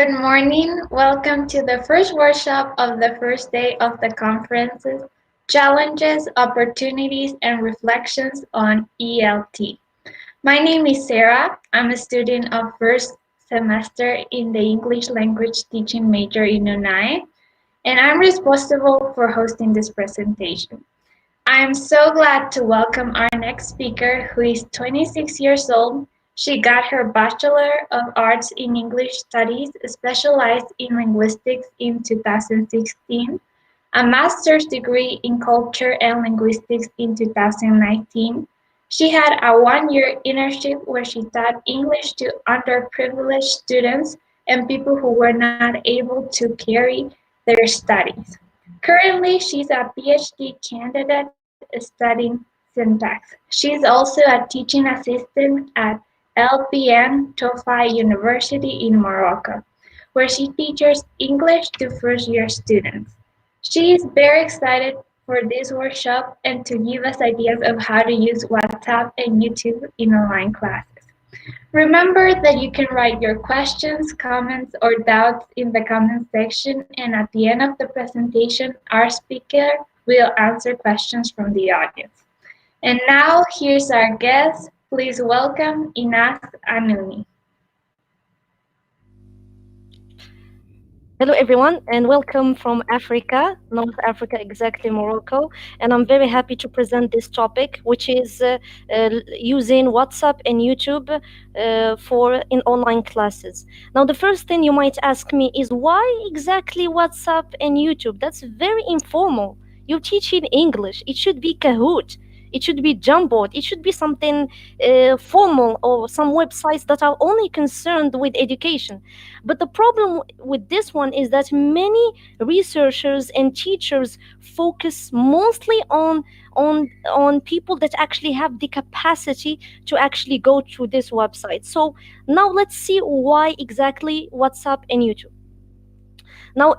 Good morning. Welcome to the first workshop of the first day of the conferences, Challenges, Opportunities, and Reflections on ELT. My name is Sarah. I'm a student of first semester in the English language teaching major in UNAE, and I'm responsible for hosting this presentation. I'm so glad to welcome our next speaker, who is 26 years old. She got her Bachelor of Arts in English Studies, specialized in linguistics in 2016, a master's degree in culture and linguistics in 2019. She had a one-year internship where she taught English to underprivileged students and people who were not able to carry their studies. Currently, she's a PhD candidate studying syntax. She's also a teaching assistant at LPN Tofa University in Morocco, where she teaches English to first-year students. She is very excited for this workshop and to give us ideas of how to use WhatsApp and YouTube in online classes. Remember that you can write your questions, comments, or doubts in the comment section, and at the end of the presentation, our speaker will answer questions from the audience. And now, here's our guest. Please welcome Inas Anouni. Hello everyone and welcome from Africa, North Africa, exactly Morocco. And I'm very happy to present this topic, which is using WhatsApp and YouTube in online classes. Now, the first thing you might ask me is why exactly WhatsApp and YouTube? That's very informal. You're teaching English. It should be Kahoot. It should be Jamboard. It should be something formal, or some websites that are only concerned with education. But the problem with this one is that many researchers and teachers focus mostly on people that actually have the capacity to actually go to this website. So now let's see why exactly WhatsApp and YouTube. Now,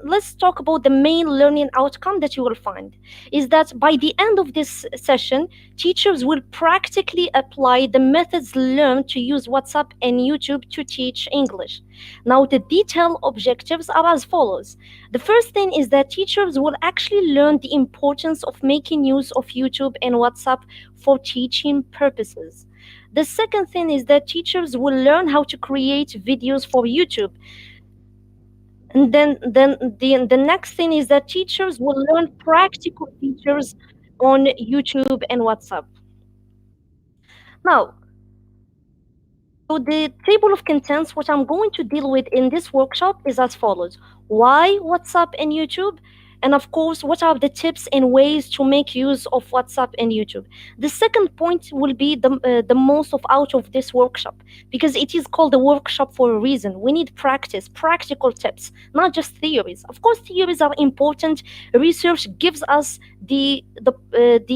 let's talk about the main learning outcome that you will find is that by the end of this session, teachers will practically apply the methods learned to use WhatsApp and YouTube to teach English. Now, the detailed objectives are as follows. The first thing is that teachers will actually learn the importance of making use of YouTube and WhatsApp for teaching purposes. The second thing is that teachers will learn how to create videos for YouTube. And then the next thing is that teachers will learn practical features on YouTube and WhatsApp. Now, so the table of contents, what I'm going to deal with in this workshop is as follows. Why WhatsApp and YouTube? And of course, what are the tips and ways to make use of WhatsApp and YouTube? The second point will be the most out of this workshop, because it is called a workshop for a reason. We need practice, practical tips, not just theories. Of course, theories are important. Research gives us the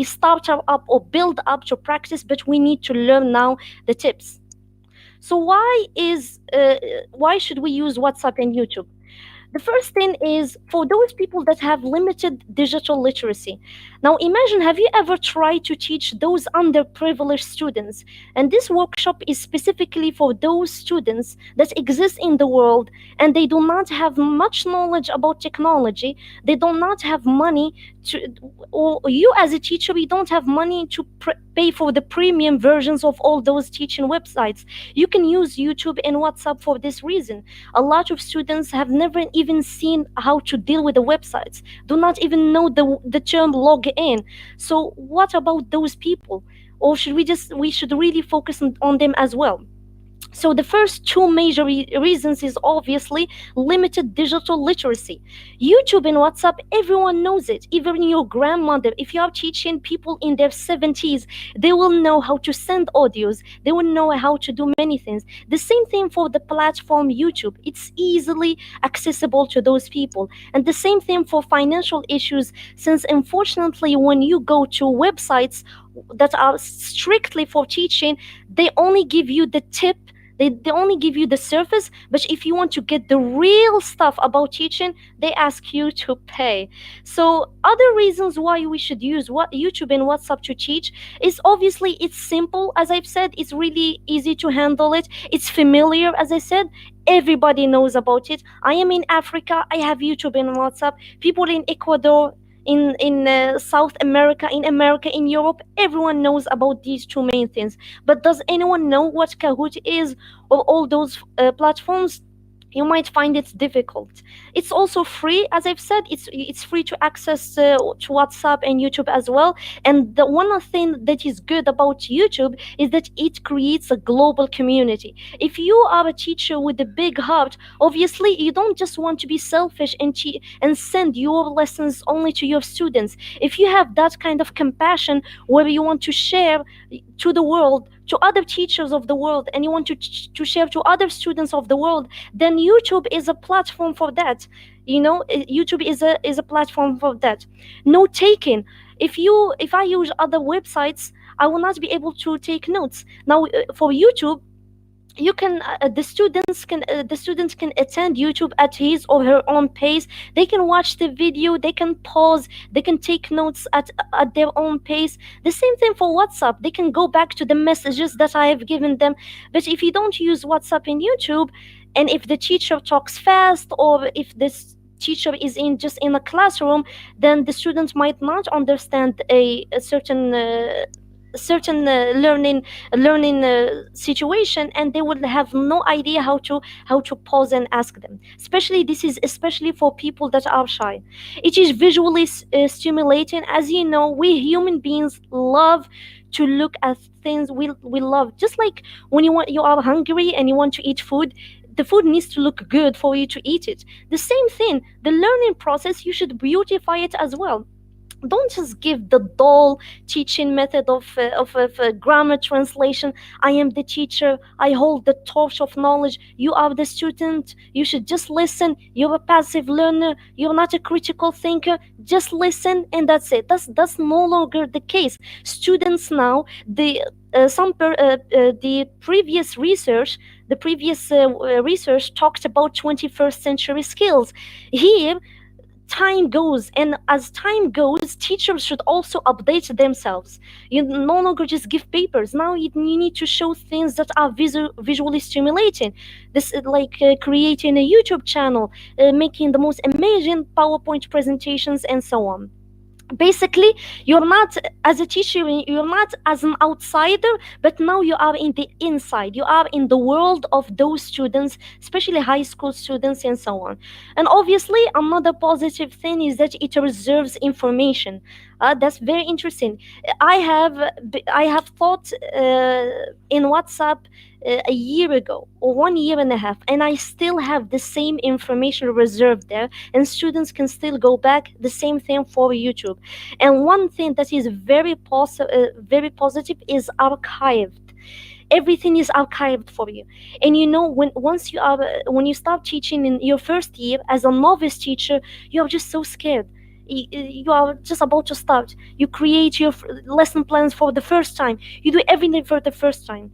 starter up or build up to practice, but we need to learn now the tips. So why should we use WhatsApp and YouTube? The first thing is for those people that have limited digital literacy. Now imagine, have you ever tried to teach those underprivileged students? And this workshop is specifically for those students that exist in the world and they do not have much knowledge about technology. They do not have money or you as a teacher, you don't have money to pay for the premium versions of all those teaching websites. You can use YouTube and WhatsApp for this reason. A lot of students have never even seen how to deal with the websites, do not even know the term log in. So what about those people? Or should we should really focus on them as well? So the first two major reasons is obviously limited digital literacy. YouTube and WhatsApp, everyone knows it. Even your grandmother, if you are teaching people in their 70s, they will know how to send audios. They will know how to do many things. The same thing for the platform YouTube. It's easily accessible to those people. And the same thing for financial issues, since unfortunately when you go to websites that are strictly for teaching, they only give you the tip They only give you the surface, but if you want to get the real stuff about teaching, they ask you to pay. So other reasons why we should use what YouTube and WhatsApp to teach is obviously it's simple, as I've said, it's really easy to handle it. It's familiar, as I said. Everybody knows about it. I am in Africa. I have YouTube and WhatsApp. People in Ecuador, in South America, in America, in Europe, everyone knows about these two main things. But does anyone know what Kahoot is, or all those platforms? You might find it difficult. It's also free, as I've said. It's free to access to WhatsApp and YouTube as well. And the one thing that is good about YouTube is that it creates a global community. If you are a teacher with a big heart, obviously you don't just want to be selfish and send your lessons only to your students. If you have that kind of compassion where you want to share to the world, to other teachers of the world, and you want to share to other students of the world, then YouTube is a platform for that. YouTube is a platform for that. Note taking. If I use other websites, I will not be able to take notes. Now, for YouTube, you can the students can attend YouTube at his or her own pace. They can watch the video, they can pause, they can take notes at their own pace. The same thing for WhatsApp. They can go back to the messages that I have given them. But if you don't use WhatsApp and YouTube, and if the teacher talks fast, or if this teacher is in a classroom, then the students might not understand a certain learning situation, and they will have no idea how to pause and ask them. Especially for people that are shy. It is visually stimulating. As you know, we human beings love to look at things. We love, just like when you are hungry and you want to eat food, the food needs to look good for you to eat it. The same thing, the learning process, you should beautify it as well. Don't just give the dull teaching method of grammar translation. I am the teacher, I hold the torch of knowledge, you are the student, you should just listen, you're a passive learner, you're not a critical thinker, just listen, and that's it. That's no longer the case. Students now, the previous research talked about 21st century skills. Here, time goes, and as time goes, teachers should also update themselves. You no longer just give papers. Now you need to show things that are visually stimulating. This is like creating a YouTube channel, making the most amazing PowerPoint presentations, and so on. Basically, you're not, as a teacher, you're not as an outsider, but now you are in the inside, you are in the world of those students, especially high school students, and so on. And obviously, another positive thing is that it reserves information. That's very interesting. I have thought in WhatsApp a year ago, or 1 year and a half, and I still have the same information reserved there, and students can still go back. The same thing for YouTube. And one thing that is very positive is archived. Everything is archived for you. And when you start teaching in your first year as a novice teacher, you are just so scared. You are just about to start. You create your lesson plans for the first time. You do everything for the first time.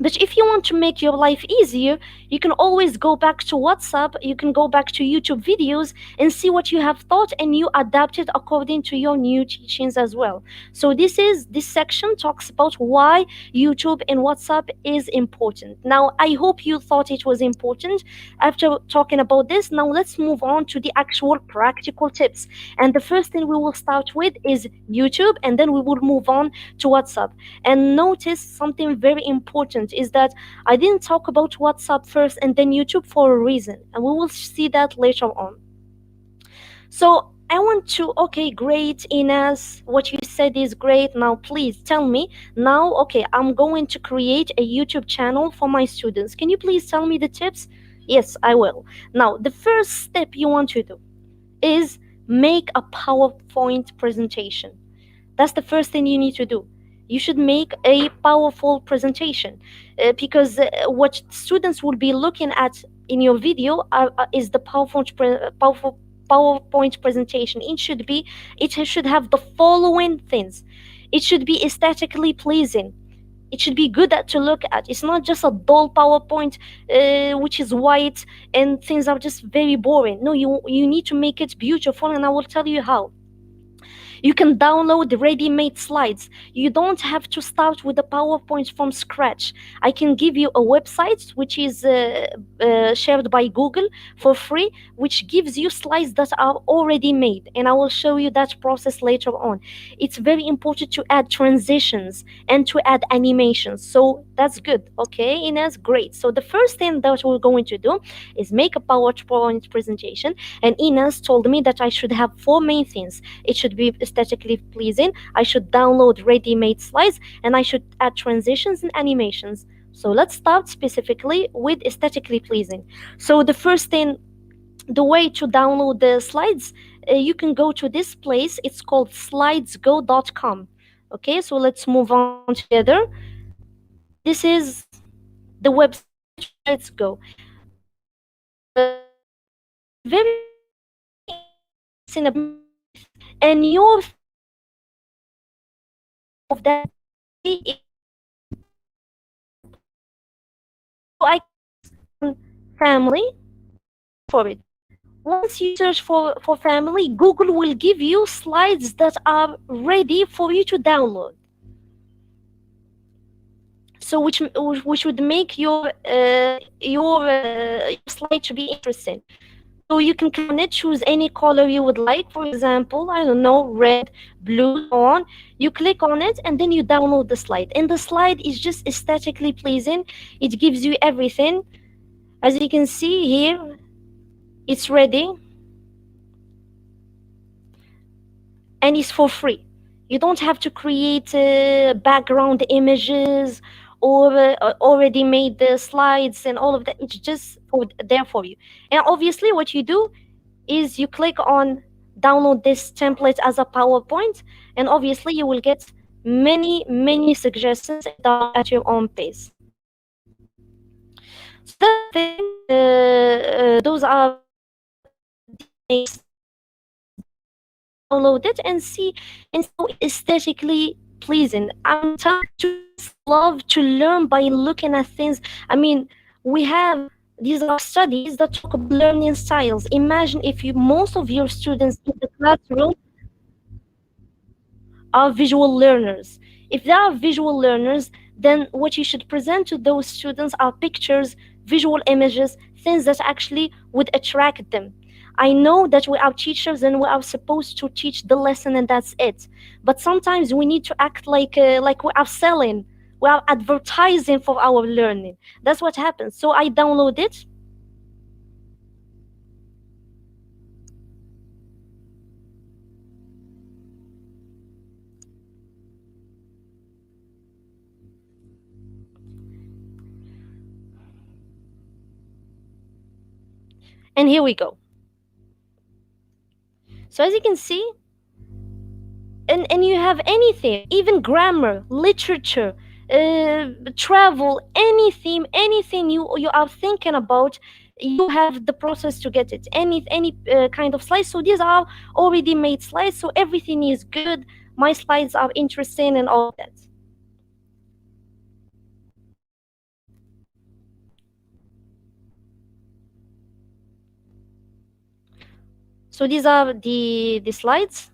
But if you want to make your life easier, you can always go back to WhatsApp, you can go back to YouTube videos and see what you have thought, and you adapt it according to your new teachings as well. So this section talks about why YouTube and WhatsApp is important. Now, I hope you thought it was important. After talking about this, now let's move on to the actual practical tips. And the first thing we will start with is YouTube, and then we will move on to WhatsApp. And notice something very important is that I didn't talk about WhatsApp first and then YouTube for a reason, and we will see that later on. So I want to, okay, great, Ines, what you said is great. Now please tell me, now, okay, I'm going to create a YouTube channel for my students. Can you please tell me the tips? Yes, I will. Now, the first step you want to do is make a PowerPoint presentation. That's the first thing you need to do. You should make a powerful presentation because what students will be looking at in your video is the PowerPoint presentation. It should have the following things. It should be aesthetically pleasing. It should be good to look at. It's not just a dull PowerPoint, which is white and things are just very boring. No, you need to make it beautiful, and I will tell you how. You can download ready-made slides. You don't have to start with the PowerPoint from scratch. I can give you a website which is shared by Google for free, which gives you slides that are already made, and I will show you that process later on. It's very important to add transitions and to add animations. So that's good. Okay, Ines, great. So the first thing that we're going to do is make a PowerPoint presentation, and Ines told me that I should have four main things. It should be aesthetically pleasing, I should download ready-made slides, and I should add transitions and animations. So let's start specifically with aesthetically pleasing. So the first thing, the way to download the slides, you can go to this place. It's called slidesgo.com. Okay, so let's move on together. This is the website Slidesgo. It's very it's in a and your of that is so I can family for it. Once you search for family, Google will give you slides that are ready for you to download. So which would make your slide to be interesting. So you can click on it, choose any color you would like. For example, I don't know, red, blue, so on. You click on it and then you download the slide. And the slide is just aesthetically pleasing. It gives you everything. As you can see here, it's ready and it's for free. You don't have to create background images or already made the slides and all of that. It's just there for you. And obviously what you do is you click on download this template as a PowerPoint, and obviously you will get many suggestions and download at your own pace. So that's the thing. Those are makes download it and see how aesthetically pleasing. I'm telling you, students love to learn by looking at things. I mean, we have these are studies that talk about learning styles. Imagine if you most of your students in the classroom are visual learners. If they are visual learners, then what you should present to those students are pictures, visual images, things that actually would attract them. I know that we are teachers and we are supposed to teach the lesson and that's it. But sometimes we need to act like we are selling, we are advertising for our learning. That's what happens. So I download it. And here we go. So as you can see, and you have anything, even grammar, literature, travel, anything you are thinking about, you have the process to get it. Any kind of slides. So these are already made slides, so everything is good. My slides are interesting and all that. So these are the slides.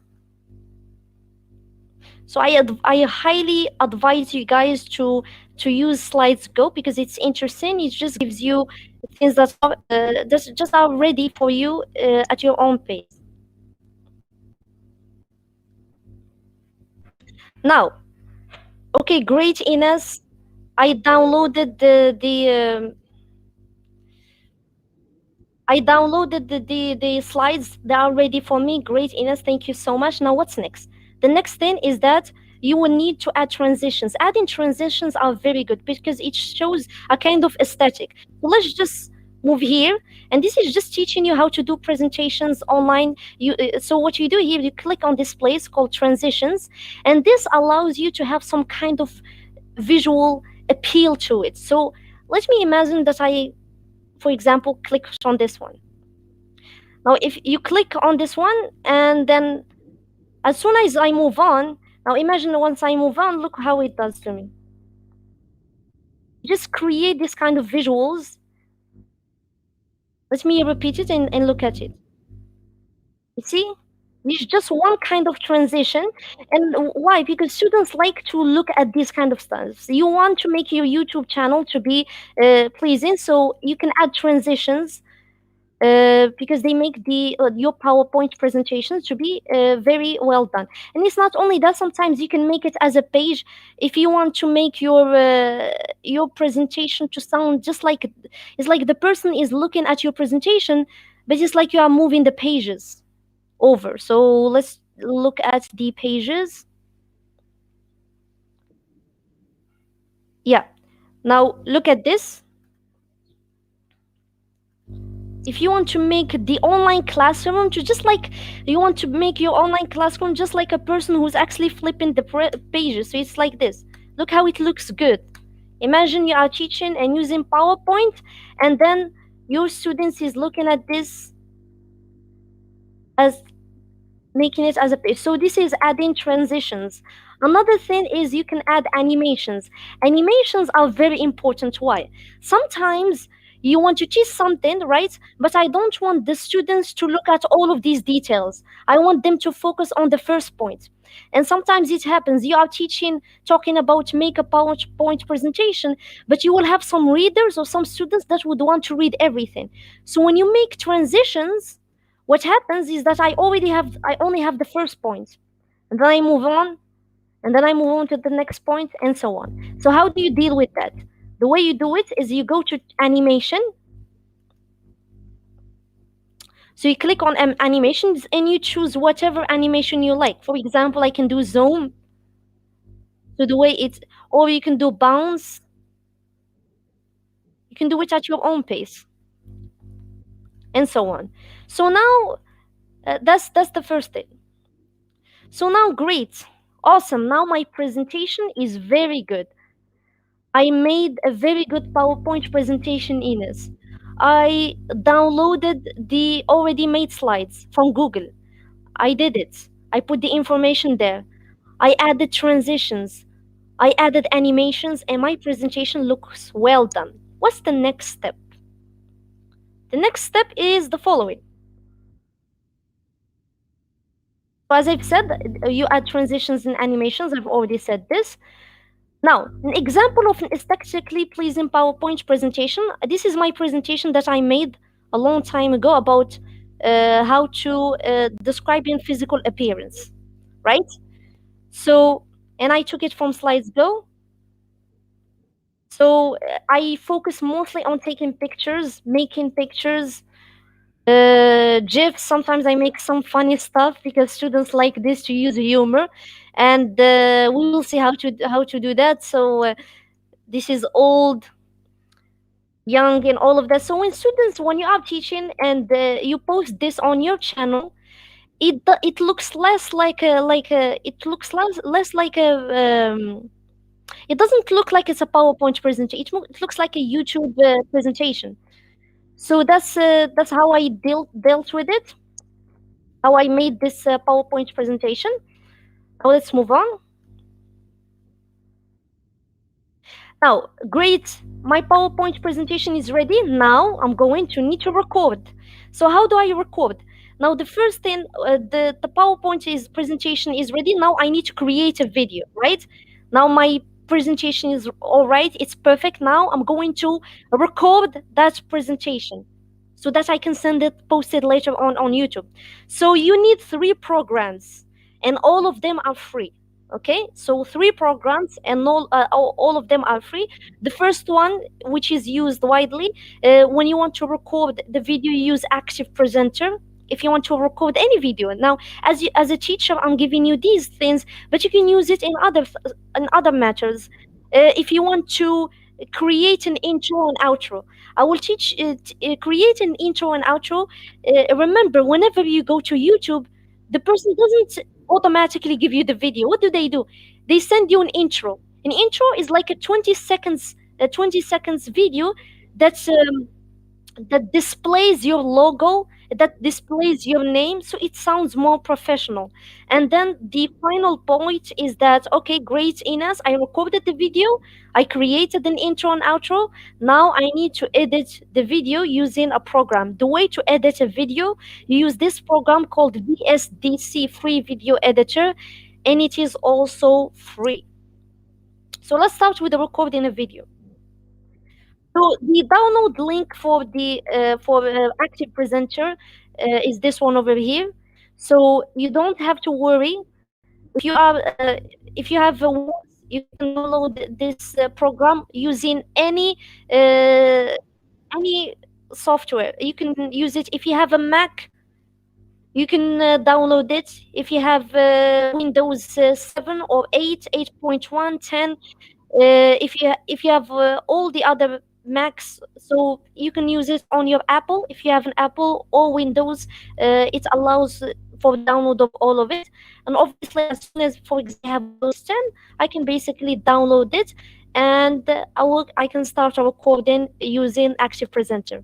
So I highly advise you guys to use Slides Go because it's interesting. It just gives you things that are just are ready for you at your own pace. Now, okay, great, Ines. I downloaded the slides that are ready for me. Great, Ines. Thank you so much. Now, what's next? The next thing is that you will need to add transitions. Adding transitions are very good because it shows a kind of aesthetic. So let's just move here, and this is just teaching you how to do presentations online. So what you do here, you click on this place called transitions, and this allows you to have some kind of visual appeal to it. So let me imagine that I, for example, click on this one. Now, if you click on this one, and then as soon as I move on, now imagine once I move on, look how it does to me. just create this kind of visuals. Let me repeat it and look at it. You see, it's just one kind of transition. And why? Because students like to look at this kind of stuff. So you want to make your YouTube channel to be pleasing, so you can add transitions because they make your PowerPoint presentations to be very well done. And it's not only that. Sometimes you can make it as a page if you want to make your presentation to sound just like it's like the person is looking at your presentation, but it's like you are moving the pages over. So let's look at the pages. Yeah. Now look at this. If you want to make the online classroom to just like you want to make your online classroom just like a person who's actually flipping the pages, so it's like this. Look how it looks good. Imagine you are teaching and using PowerPoint, and then your students is looking at this as making it as a page. So this is adding transitions. Another thing is you can add animations. Animations are very important. Why? Sometimes you want to teach something, right? But I don't want the students to look at all of these details. I want them to focus on the first point. And sometimes it happens, you are teaching, talking about make a PowerPoint presentation, but you will have some readers or some students that would want to read everything. So when you make transitions, what happens is that I only have the first point, and then I move on, and then I move on to the next point, and so on. So how do you deal with that? The way you do it is you go to animation. So you click on animations and you choose whatever animation you like. For example, I can do zoom. So the way it's, or you can do bounce. You can do it at your own pace, and so on. So now that's the first thing. So now, great, awesome. Now my presentation is very good. I made a very good PowerPoint presentation, Ines. I downloaded the already made slides from Google. I did it. I put the information there. I added transitions. I added animations, and my presentation looks well done. What's the next step? The next step is the following. So as I've said, you add transitions and animations. I've already said this. Now, an example of an aesthetically pleasing PowerPoint presentation. This is my presentation that I made a long time ago about how to describe in physical appearance, right? So, and I took it from Slidesgo. So I focus mostly on taking pictures, making pictures, GIFs. Sometimes I make some funny stuff because students like this to use humor, and we will see how to do that. So this is old, young, and all of that. So when students, when you are teaching and you post this on your channel, it looks less like a it looks less like a it doesn't look like it's a PowerPoint presentation. It looks like a YouTube presentation. So that's how I dealt with it. How I made this PowerPoint presentation. Now let's move on. Now, great, my PowerPoint presentation is ready. Now I'm going to need to record. So how do I record? Now the first thing, the PowerPoint presentation is ready. Now I need to create a video, right? Now my presentation is all right. It's perfect. Now I'm going to record that presentation so that I can post it later on YouTube. So you need 3 programs, and all of them are free. Okay, so 3 programs, and all of them are free. The first one, which is used widely when you want to record the video, you use ActivePresenter. If you want to record any video, now as a teacher, I'm giving you these things, but you can use it in other matters. If you want to create an intro and outro, I will teach create an intro and outro. Remember, whenever you go to YouTube, the person doesn't automatically give you the video. What do? They send you an intro. An intro is like a 20 seconds video that's that displays your logo, that displays your name, so it sounds more professional. And then the final point is that, okay, great, Ines, I recorded the video, I created an intro and outro. Now I need to edit the video using a program. The way to edit a video, you use this program called VSDC, Free Video Editor, and it is also free. So let's start with the recording a video. So the download link for ActivePresenter is this one over here. So you don't have to worry if you are if you have a Windows, you can download this program using any software. You can use it if you have a Mac. You can download it if you have Windows 7 or 8, 8.1, 10. If you have all the other Macs, so you can use it on your Apple. If you have an Apple or Windows, it allows for download of all of it. And obviously, as soon as, for example, I have Windows 10, I can basically download it, and I can start a recording using ActivePresenter.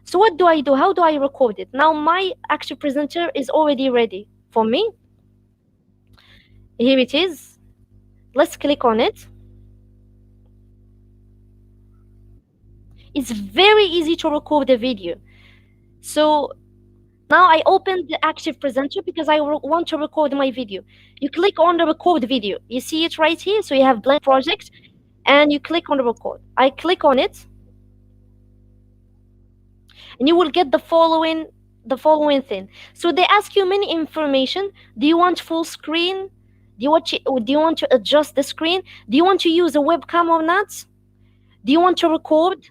So what do I do? How do I record it? Now my ActivePresenter is already ready for me. Here it is. Let's click on it. It's very easy to record a video. So now I open the ActivePresenter because I want to record my video. You click on the record video. You see it right here. So you have blank project and you click on the record. I click on it and you will get the following thing. So they ask you many information. Do you want full screen? Do you want to adjust the screen? Do you want to use a webcam or not? Do you want to record?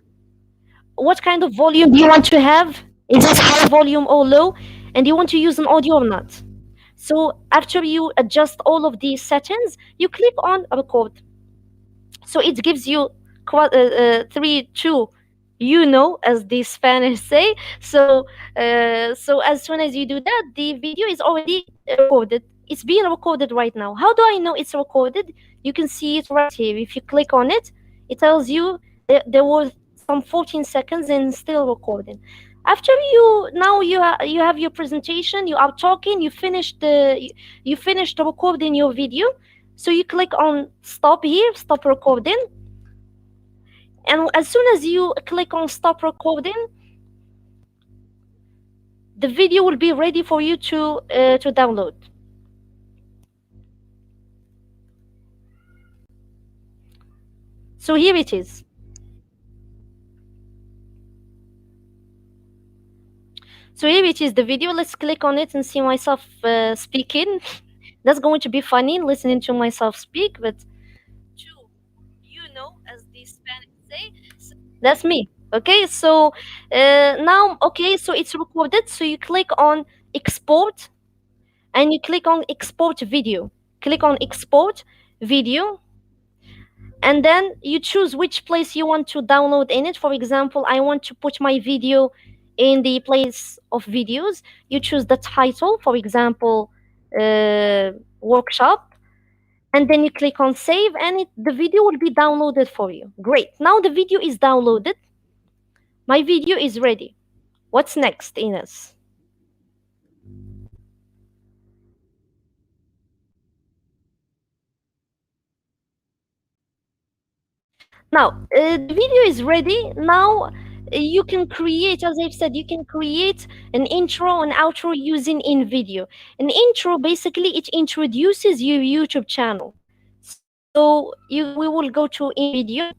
What kind of volume do you want to have? Is it high volume or low? And do you want to use an audio or not? So after you adjust all of these settings, you click on record. So it gives you 3, 2, as the Spanish say. So as soon as you do that, the video is already recorded. It's being recorded right now. How do I know it's recorded? You can see it right here. If you click on it, it tells you there was some 14 seconds and still recording. After you have your presentation, you are talking, you finished recording your video. So you click on stop here, stop recording. And as soon as you click on stop recording, the video will be ready for you to download. So here it is. So here it is, the video. Let's click on it and see myself speaking. That's going to be funny, listening to myself speak, but as the Spanish say, that's me. Okay, so now, okay, so it's recorded. So you click on export and you click on export video. Click on export video, and then you choose which place you want to download in it. For example, I want to put my video in the place of videos. You choose the title, for example, workshop, and then you click on save, and the video will be downloaded for you. Great. Now the video is downloaded. My video is ready. What's next, Ines? Now, the video is ready. Now, you can create, as I've said, you can create an intro and outro using InVideo. An intro, basically, it introduces your YouTube channel. So we will go to InVideo.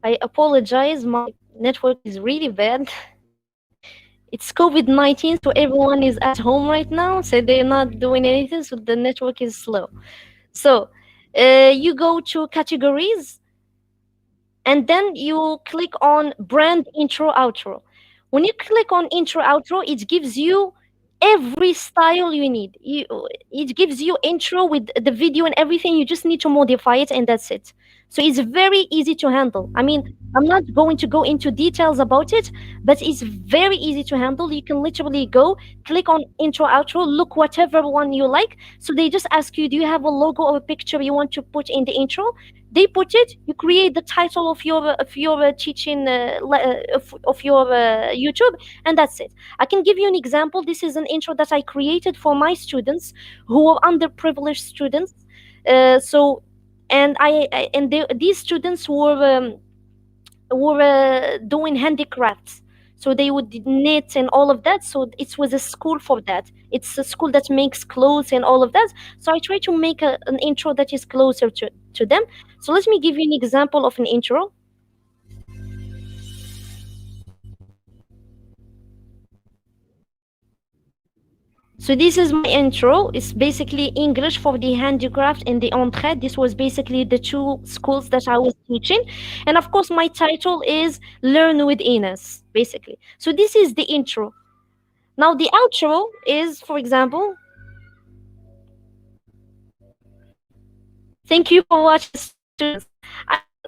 I apologize, my network is really bad. It's COVID-19, so everyone is at home right now, so they're not doing anything, so the network is slow. So you go to categories, and then you click on brand intro outro. When you click on intro outro, it gives you every style you need. It gives you intro with the video and everything. You just need to modify it, and that's it. So it's very easy to handle. I mean, I'm not going to go into details about it, but it's very easy to handle. You can literally go, click on intro, outro, look whatever one you like. So they just ask you, do you have a logo or a picture you want to put in the intro? They put it. You create the title of your teaching of your YouTube, and that's it. I can give you an example. This is an intro that I created for my students who are underprivileged students. So, and these students were doing handicrafts. So they would knit and all of that. So it was a school for that. It's a school that makes clothes and all of that. So I try to make an intro that is closer to them. So let me give you an example of an intro. So this is my intro. It's basically English for the handicraft and the entraide. This was basically the two schools that I was teaching. And of course, my title is Learn with Ines, basically. So this is the intro. Now the outro is, for example, thank you for watching, students.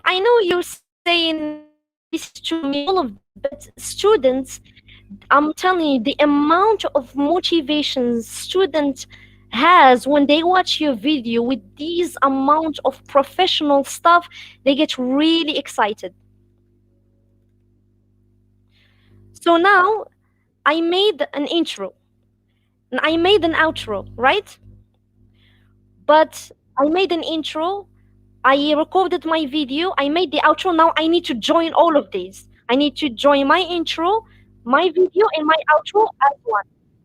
I know you're saying this is true, me, all of, but students, I'm telling you, the amount of motivation student has when they watch your video with these amount of professional stuff, they get really excited. So now I made an intro and I made an outro, right? But I made an intro, I recorded my video, I made the outro. Now I need to join all of these. I need to join my intro, my video, and my outro as one.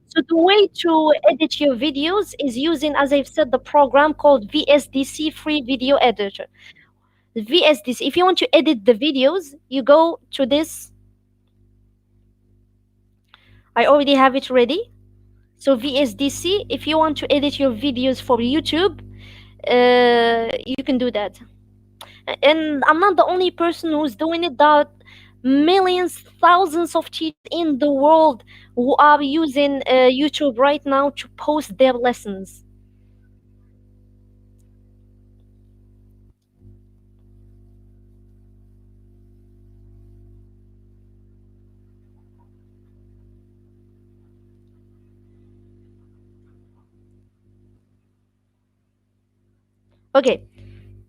So the way to edit your videos is using, as I've said, the program called VSDC, Free Video Editor. VSDC, if you want to edit the videos, you go to this. I already have it ready. So VSDC, if you want to edit your videos for YouTube, you can do that. And I'm not the only person who's doing it. There are millions, thousands of teachers in the world who are using YouTube right now to post their lessons. Okay,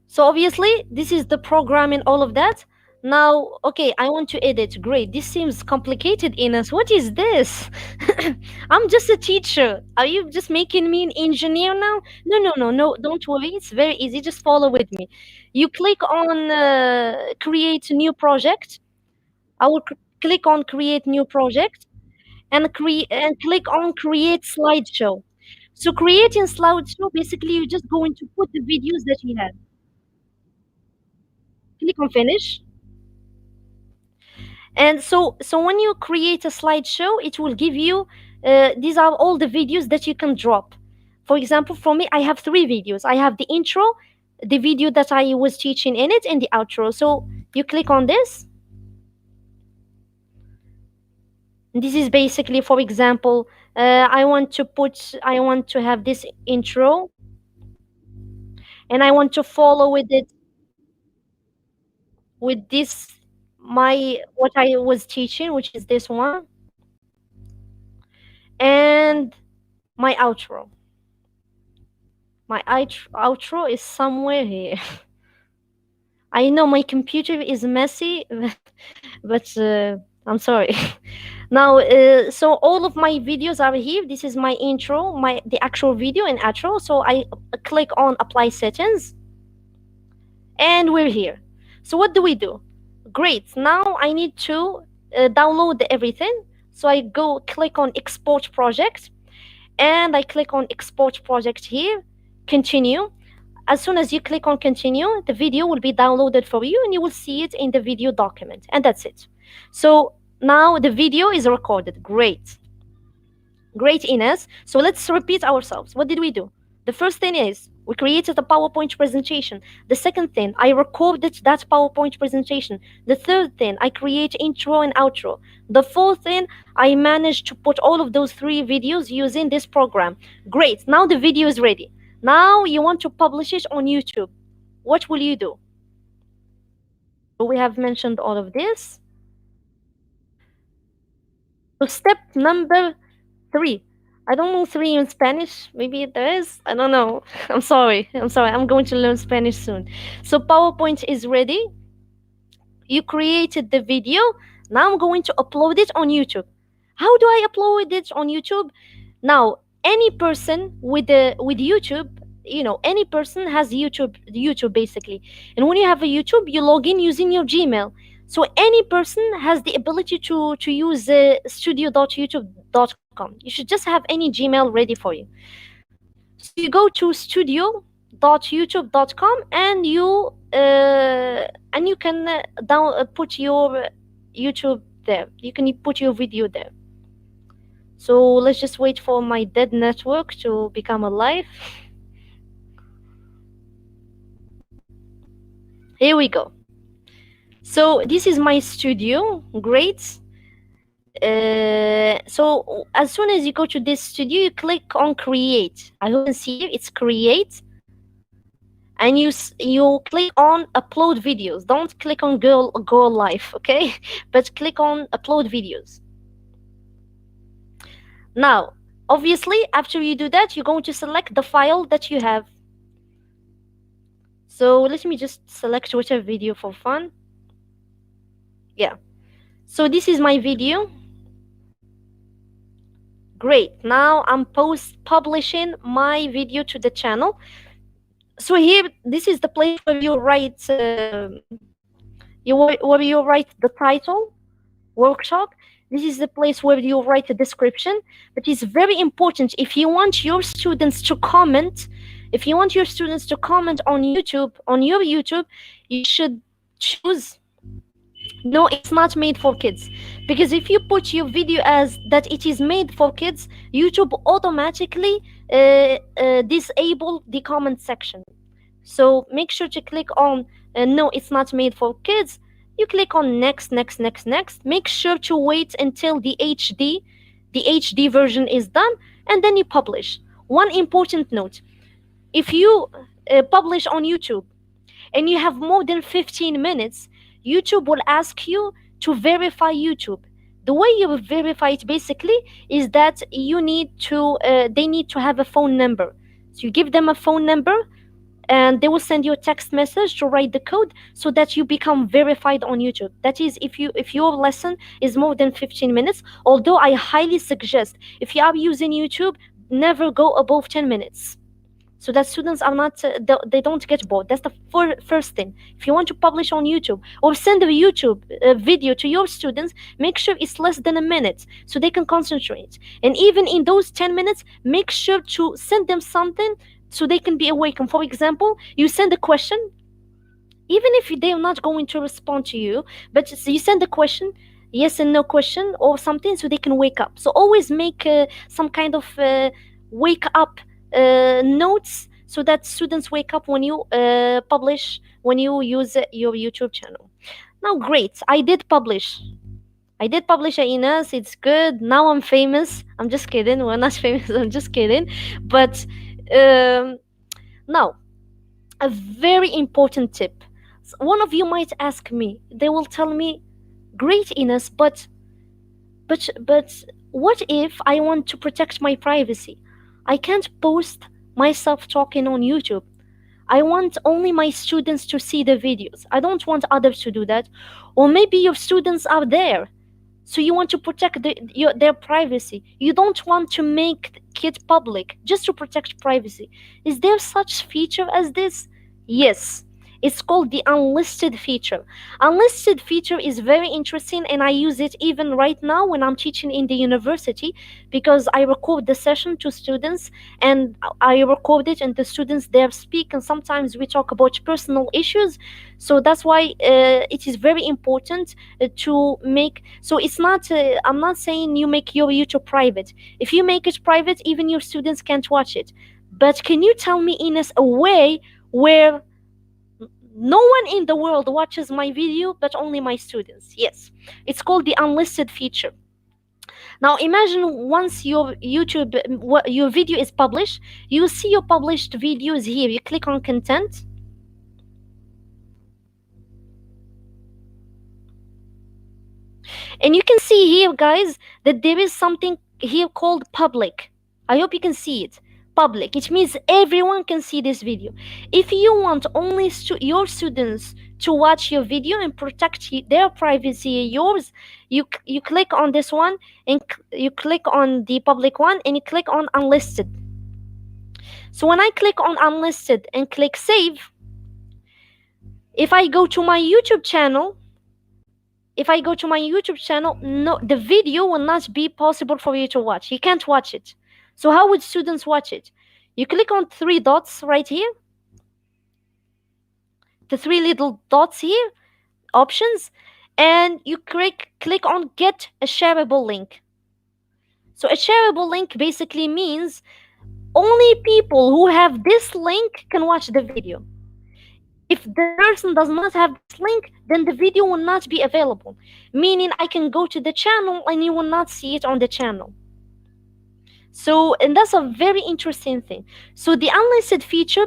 so obviously this is the program and all of that. Now, okay, I want to edit. Great. This seems complicated, Ines. What is this? I'm just a teacher. Are you just making me an engineer now? No, no, no, no. Don't worry. It's very easy. Just follow with me. You click on create new project. I will click on create new project and click on create slideshow. So creating slideshow, basically you're just going to put the videos that you have. Click on finish. And so when you create a slideshow, it will give you these are all the videos that you can drop. For example, for me, I have 3 videos. I have the intro, the video that I was teaching in it, and the outro. So you click on this. This is basically, for example, I want to have this intro, and I want to follow with it with this what I was teaching, which is this one, and my outro. My outro is somewhere here. I know my computer is messy, but I'm sorry. Now, so all of my videos are here. This is my intro, the actual video and outro. So I click on apply settings, and we're here. So what do we do? Great. Now I need to download everything. So I go click on export project, and I click on export project here, continue. As soon as you click on continue, the video will be downloaded for you and you will see it in the video document, and that's it. So now the video is recorded. Great, Ines. So let's repeat ourselves. What did we do? The first thing is We created a PowerPoint presentation. The second thing, I recorded that PowerPoint presentation. The third thing, I create intro and outro. The fourth thing, I managed to put all of those three videos using this program. Great, now the video is ready. Now you want to publish it on YouTube. What will you do? So we have mentioned all of this. So step number 3. I don't know 3 in Spanish. Maybe there is. I don't know. I'm sorry. I'm going to learn Spanish soon. So PowerPoint is ready. You created the video. Now I'm going to upload it on YouTube. How do I upload it on YouTube? Now, any person with YouTube, any person has YouTube basically. And when you have a YouTube, you log in using your Gmail. So any person has the ability to use studio.youtube.com. You should just have any Gmail ready for you. So you go to studio.youtube.com and you can put your YouTube there. You can put your video there. So let's just wait for my dead network to become alive. Here we go. So this is my studio. Great. So as soon as you go to this studio, you click on create. I hope you can see it. It's create. And you click on upload videos. Don't click on go live, okay? But click on upload videos. Now, obviously, after you do that, you're going to select the file that you have. So let me just select whichever video for fun. Yeah. So this is my video. Great. Now I'm publishing my video to the channel. So here, this is the place where you write the title, workshop. This is the place where you write the description. But it's very important, if you want your students to comment, on YouTube, on your YouTube, you should choose no, it's not made for kids. Because if you put your video as that it is made for kids, YouTube automatically disable the comment section. So make sure to click on no, it's not made for kids. You click on next. Make sure to wait until the HD version is done, and then you publish. One important note: if you publish on YouTube and you have more than 15 minutes, YouTube will ask you to verify YouTube. The way you will verify it basically is that they need to have a phone number. So you give them a phone number, and they will send you a text message to write the code so that you become verified on YouTube. That is, if your lesson is more than 15 minutes, although I highly suggest, if you are using YouTube, never go above 10 minutes. So that students are not, they don't get bored. That's the first thing. If you want to publish on YouTube or send a YouTube video to your students, make sure it's less than a minute so they can concentrate. And even in those 10 minutes, make sure to send them something so they can be awakened. For example, you send a question, even if they're not going to respond to you, but you send a question, yes and no question or something, so they can wake up. So always make some kind of wake up notes so that students wake up when you when you use your YouTube channel. Now, great, I did publish Ines, it's good. Now I'm famous. I'm just kidding. We're not famous. I'm just kidding. But now, a very important tip. One of you might ask me, they will tell me, great Ines, but what if I want to protect my privacy? I can't post myself talking on YouTube. I want only my students to see the videos. I don't want others to do that. Or maybe your students are there, so you want to protect their privacy. You don't want to make it public just to protect privacy. Is there such feature as this? Yes. It's called the unlisted feature. Unlisted feature is very interesting, and I use it even right now when I'm teaching in the university, because I record the session to students and I record it and the students there speak, and sometimes we talk about personal issues. So that's why it is very important to make, so it's not, I'm not saying you make your YouTube private. If you make it private, even your students can't watch it. But can you tell me, Ines, a way where no one in the world watches my video but only my students? Yes, it's called the unlisted feature. Now imagine once your your video is published, you see your published videos here. You click on content, and you can see here, guys, that there is something here called public. I hope you can see it. Public, it means everyone can see this video. If you want only your students to watch your video and protect their privacy, yours, you click on this one, and you click on the public one, and you click on unlisted. So when I click on unlisted and click save, if I go to my YouTube channel, no, the video will not be possible for you to watch. You can't watch it. So how would students watch it? You click on three dots right here, the three little dots here, options, and you click on get a shareable link. So a shareable link basically means only people who have this link can watch the video. If the person does not have this link, then the video will not be available, meaning I can go to the channel and you will not see it on the channel. So, and that's a very interesting thing. So the unlisted feature,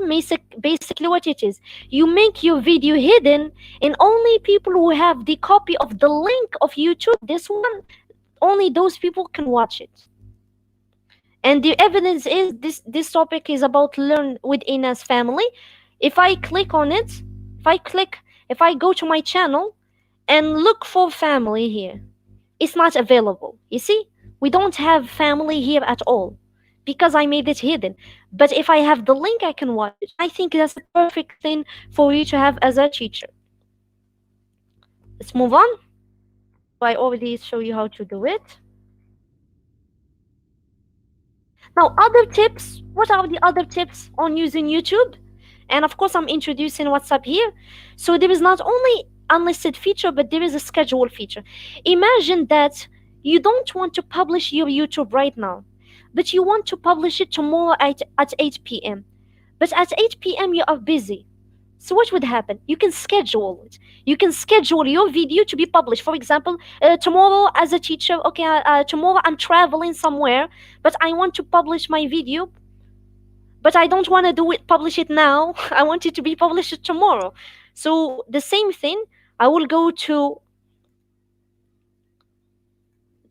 basically what it is, you make your video hidden, and only people who have the copy of the link of YouTube, this one, only those people can watch it. And the evidence is this topic is about learn with Ina's family. If I click on it, if I go to my channel and look for family here, it's not available. You see, we don't have family here at all because I made it hidden. But if I have the link, I can watch it. I think that's the perfect thing for you to have as a teacher. Let's move on. I already show you how to do it. Now, other tips. What are the other tips on using YouTube? And of course, I'm introducing WhatsApp here. So there is not only unlisted feature, but there is a schedule feature. Imagine that you don't want to publish your YouTube right now, but you want to publish it tomorrow at 8 p.m. But at 8 p.m. you are busy. So what would happen? You can schedule it. You can schedule your video to be published. For example, tomorrow as a teacher, okay, tomorrow I'm traveling somewhere, but I want to publish my video, but I don't want to publish it now. I want it to be published tomorrow. So the same thing, I will go to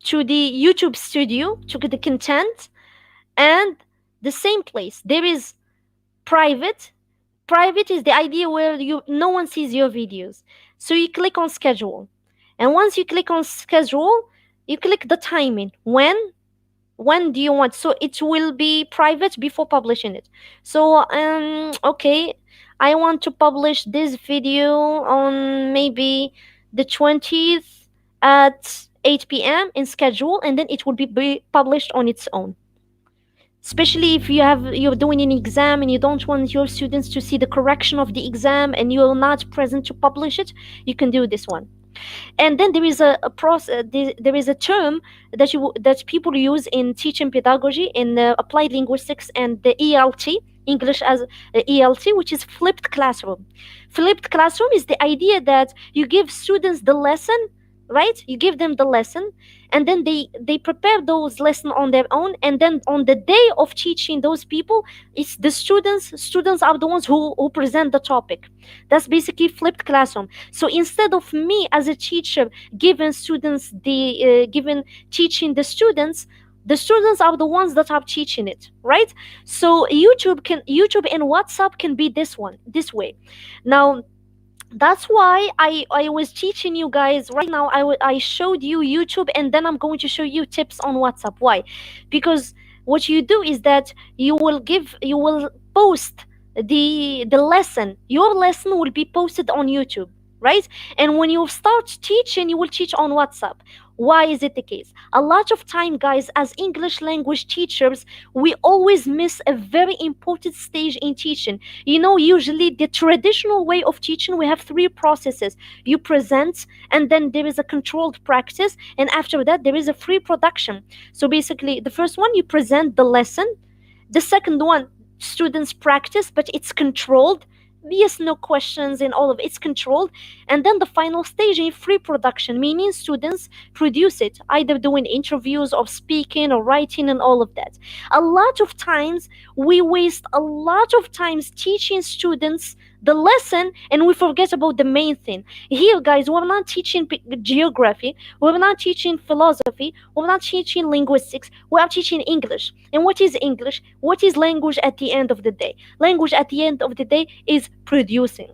the YouTube studio, to the content, and the same place. There is private. Private is the idea where no one sees your videos. So you click on schedule. And once you click on schedule, you click the timing. When do you want? So it will be private before publishing it. So okay, I want to publish this video on maybe the 20th at 8 p.m. in schedule, and then it will be published on its own. Especially if you're doing an exam and you don't want your students to see the correction of the exam and you're not present to publish it, you can do this one. And then there is a process. There is a term that people use in teaching pedagogy, in applied linguistics, and the ELT, English as ELT, which is flipped classroom. Flipped classroom is the idea that you give students the lesson, right? You give them the lesson, and then they prepare those lessons on their own, and then on the day of teaching those people, it's the students are the ones who present the topic. That's basically flipped classroom. So instead of me as a teacher giving students teaching the students are the ones that are teaching it, right? So YouTube and WhatsApp can be this way. Now that's why I was teaching you guys right now. I showed you YouTube, and then I'm going to show you tips on WhatsApp. Why? Because what you do is that you will post the lesson. Your lesson will be posted on YouTube, right? And when you start teaching, you will teach on WhatsApp. Why is it the case? A lot of time, guys, as English language teachers, we always miss a very important stage in teaching. Usually the traditional way of teaching, we have three processes. You present, and then there is a controlled practice, and after that there is a free production. So basically, the first one, you present the lesson. The second one, students practice, but it's controlled. Yes, no questions and all of it's controlled. And then the final stage in free production, meaning students produce it, either doing interviews or speaking or writing and all of that. A lot of times we waste a lot of times teaching students the lesson and we forget about the main thing. Here, guys, we're not teaching geography, we're not teaching philosophy, we're not teaching linguistics, we are teaching English. And what is English? What is language at the end of the day? Language at the end of the day is producing.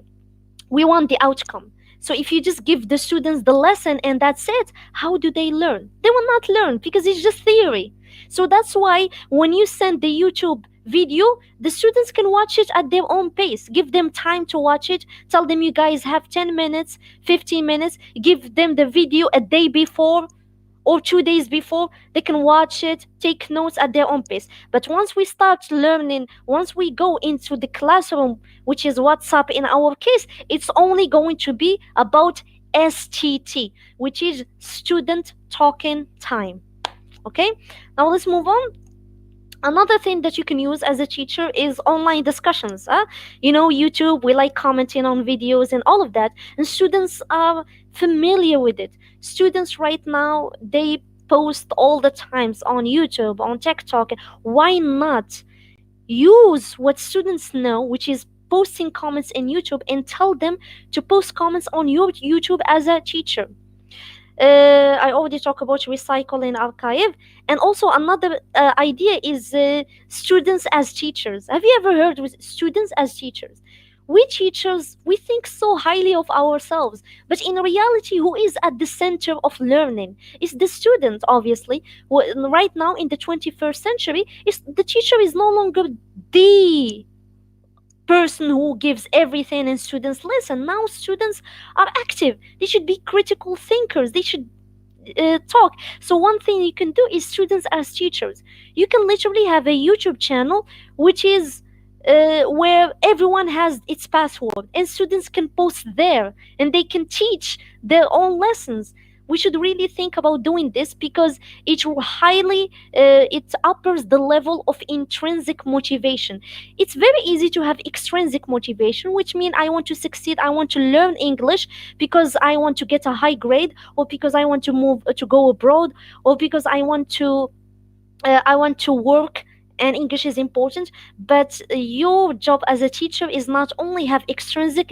We want the outcome. So if you just give the students the lesson and that's it, how do they learn? They will not learn because it's just theory. So that's why when you send the YouTube video, the students can watch it at their own pace. Give them time to watch it. Tell them you guys have 10 minutes, 15 minutes. Give them the video a day before or 2 days before. They can watch it, take notes at their own pace. But once we start learning, once we go into the classroom, which is WhatsApp in our case, it's only going to be about STT, which is student talking time. Okay, now let's move on. Another thing that you can use as a teacher is online discussions. YouTube, we like commenting on videos and all of that, and students are familiar with it. Students right now, they post all the times on YouTube, on TikTok. Why not use what students know, which is posting comments in YouTube, and tell them to post comments on your YouTube as a teacher? I already talked about recycle and archive. And also another idea is students as teachers. Have you ever heard with students as teachers? We teachers, we think so highly of ourselves, but in reality, who is at the center of learning is the student, obviously. Right now in the 21st century, the teacher is no longer the person who gives everything and students listen. Now students are active. They should be critical thinkers. They should talk. So one thing you can do is students as teachers. You can literally have a YouTube channel which is where everyone has its password and students can post there and they can teach their own lessons. We should really think about doing this because it it uppers the level of intrinsic motivation. It's very easy to have extrinsic motivation, which means I want to succeed, I want to learn English because I want to get a high grade, or because I want to move to go abroad, or because I want to work and English is important. But your job as a teacher is not only have extrinsic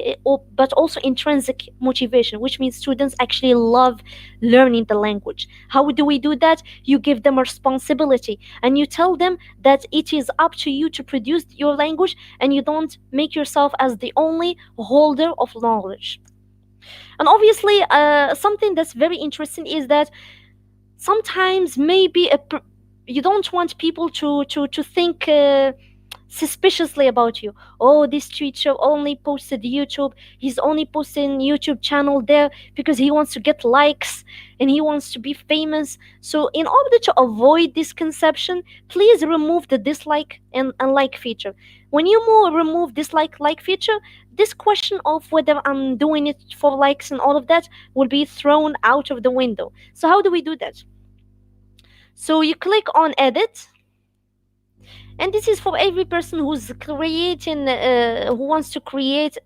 but also intrinsic motivation, which means students actually love learning the language. How do we do that? You give them a responsibility and you tell them that it is up to you to produce your language, and you don't make yourself as the only holder of knowledge. And obviously something that's very interesting is that sometimes maybe you don't want people to think suspiciously about you. Oh, this teacher only posted YouTube. He's only posting YouTube channel there because he wants to get likes and he wants to be famous. So in order to avoid this conception, please remove the dislike and like feature. When you remove dislike like feature, this question of whether I'm doing it for likes and all of that will be thrown out of the window. So how do we do that? So you click on edit, and this is for every person who's creating, who wants to create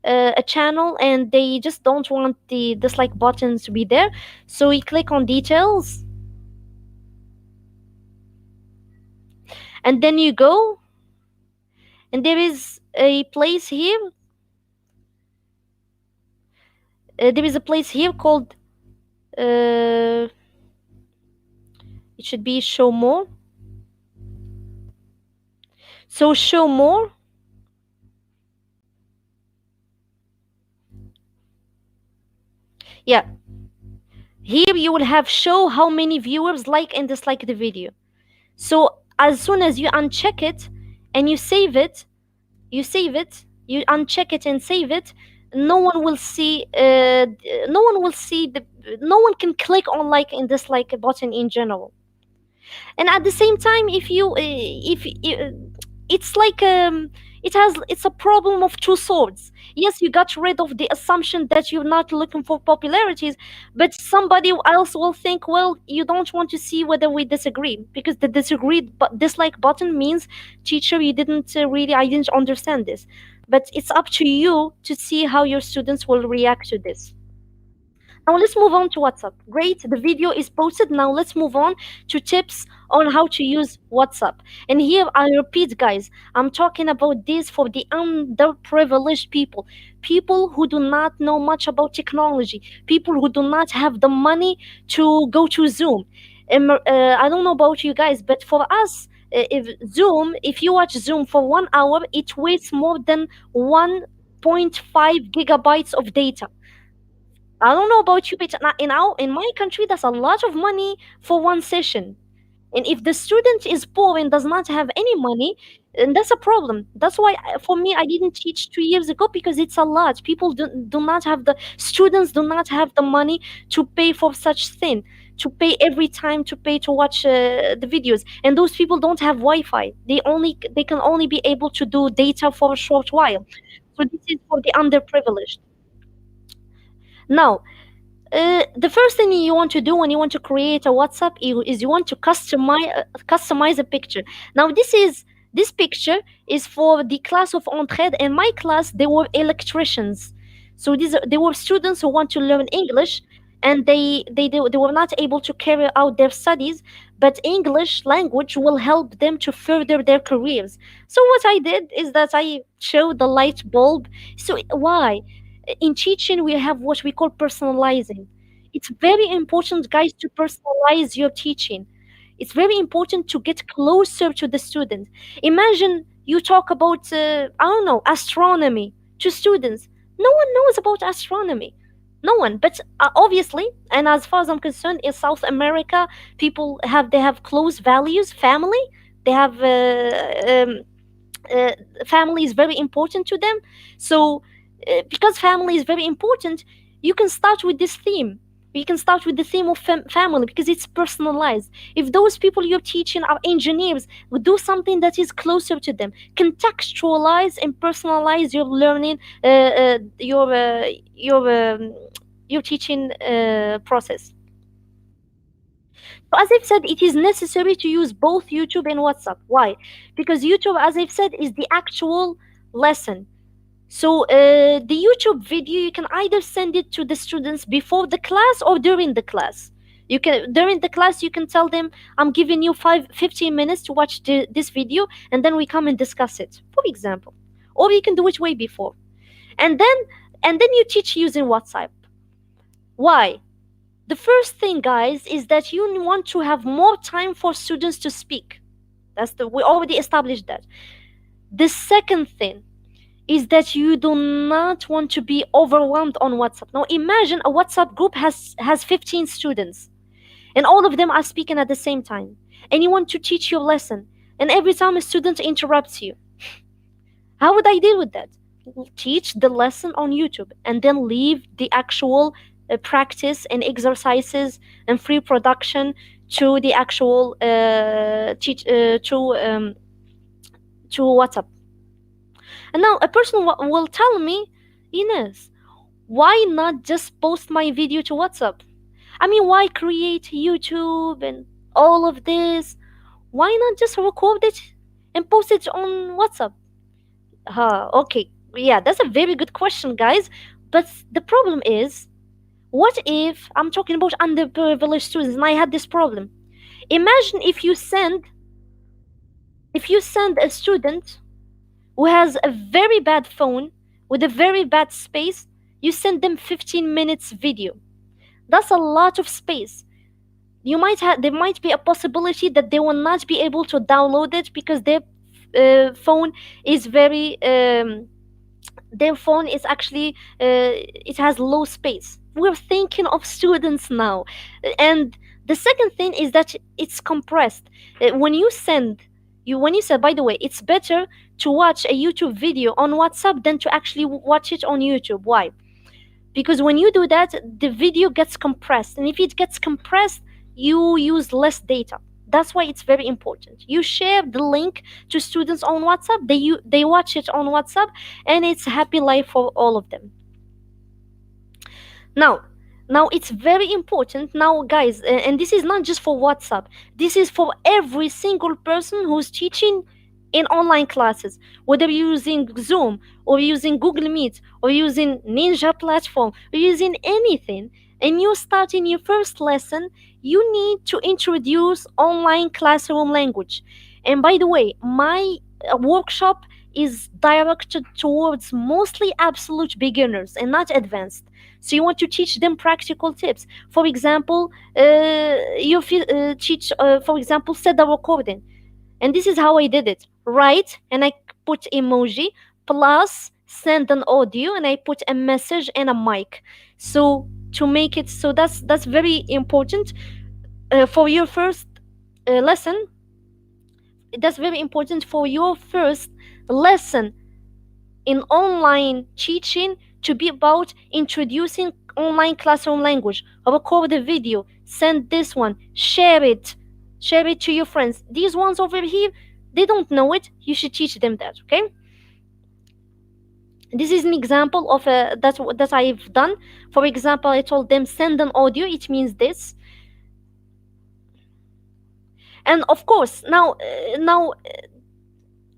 a channel and they just don't want the dislike buttons to be there. So you click on details, and then you go, and there is a place here. There is a place here called it should be show more. So show more. Yeah. Here you will have show how many viewers like and dislike the video. So as soon as you uncheck it and you save it, you uncheck it and save it, no one will see no one can click on like and dislike button in general. And at the same time, if you if it's like it's a problem of two swords. Yes, you got rid of the assumption that you're not looking for popularities, but somebody else will think, well, you don't want to see whether we disagree, because the disagree but dislike button means, teacher, you didn't really, I didn't understand this. But it's up to you to see how your students will react to this. Now let's move on to WhatsApp. Great, the video is posted. Now let's move on to tips on how to use WhatsApp. And here I repeat, guys, I'm talking about this for the underprivileged people, people who do not know much about technology, people who do not have the money to go to Zoom. I don't know about you guys, but for us, if you watch Zoom for 1 hour, it wastes more than 1.5 gigabytes of data. I don't know about you, but in my country, that's a lot of money for one session. And if the student is poor and does not have any money, and that's a problem. That's why, for me, I didn't teach 2 years ago, because it's a lot. People do not have the students do not have the money to pay for such thing, to pay every time, to pay to watch the videos. And those people don't have Wi-Fi. They can only be able to do data for a short while. So this is for the underprivileged. Now, the first thing you want to do when you want to create a WhatsApp is you want to customize a picture. Now, this picture is for the class of Entraide. In my class, they were electricians, so they were students who want to learn English, and they were not able to carry out their studies, but English language will help them to further their careers. So what I did is that I showed the light bulb. So why? In teaching, we have what we call personalizing. It's very important, guys, to personalize your teaching. It's very important to get closer to the student. Imagine you talk about I don't know, astronomy to students. No one knows about astronomy, no one. But obviously, and as far as I'm concerned, in South America, they have close values, family. They have uh, family is very important to them. So because family is very important, you can start with this theme. You can start with the theme of family, because it's personalized. If those people you're teaching are engineers, do something that is closer to them. Contextualize and personalize your learning, your teaching process. So as I've said, it is necessary to use both YouTube and WhatsApp. Why? Because YouTube, as I've said, is the actual lesson. So the YouTube video, you can either send it to the students before the class or during the class. During the class, you can tell them, I'm giving you 15 minutes to watch this video, and then we come and discuss it, for example. Or you can do it way before. And then you teach using WhatsApp. Why? The first thing, guys, is that you want to have more time for students to speak. We already established that. The second thing is that you do not want to be overwhelmed on WhatsApp. Now imagine a WhatsApp group has 15 students, and all of them are speaking at the same time, and you want to teach your lesson, and every time a student interrupts you. How would I deal with that? Teach the lesson on YouTube, and then leave the actual practice and exercises and free production to the actual to WhatsApp. And now a person will tell me, Ines, why not just post my video to WhatsApp? I mean, why create YouTube and all of this? Why not just record it and post it on WhatsApp? Okay, yeah, that's a very good question, guys. But the problem is, what if I'm talking about underprivileged students and I had this problem? Imagine if you send a student who has a very bad phone with a very bad space, you send them 15 minutes video. That's a lot of space. There might be a possibility that they will not be able to download it because their phone is their phone is actually it has low space. We're thinking of students now. And the second thing is that it's compressed. When you said, by the way, it's better to watch a YouTube video on WhatsApp than to actually watch it on YouTube. Why? Because when you do that, the video gets compressed. And if it gets compressed, you use less data. That's why it's very important. You share the link to students on WhatsApp, they watch it on WhatsApp, and it's a happy life for all of them. Now, now it's very important now, guys, and this is not just for WhatsApp. This is for every single person who's teaching in online classes, whether you're using Zoom or using Google Meet or using Ninja platform or using anything, and you're starting your first lesson, you need to introduce online classroom language. And by the way, my workshop is directed towards mostly absolute beginners and not advanced. So you want to teach them practical tips. For example, teach, for example, set the recording. And this is how I did it. Write, and I put emoji, plus send an audio, and I put a message and a mic. So to make it, so that's very important for your first lesson. That's very important for your first lesson in online teaching to be about introducing online classroom language. Record the video, send this one, share it to your friends. These ones over here, they don't know it. You should teach them that, okay? This is an example of that I've done. For example, I told them send an audio. It means this. And of course, now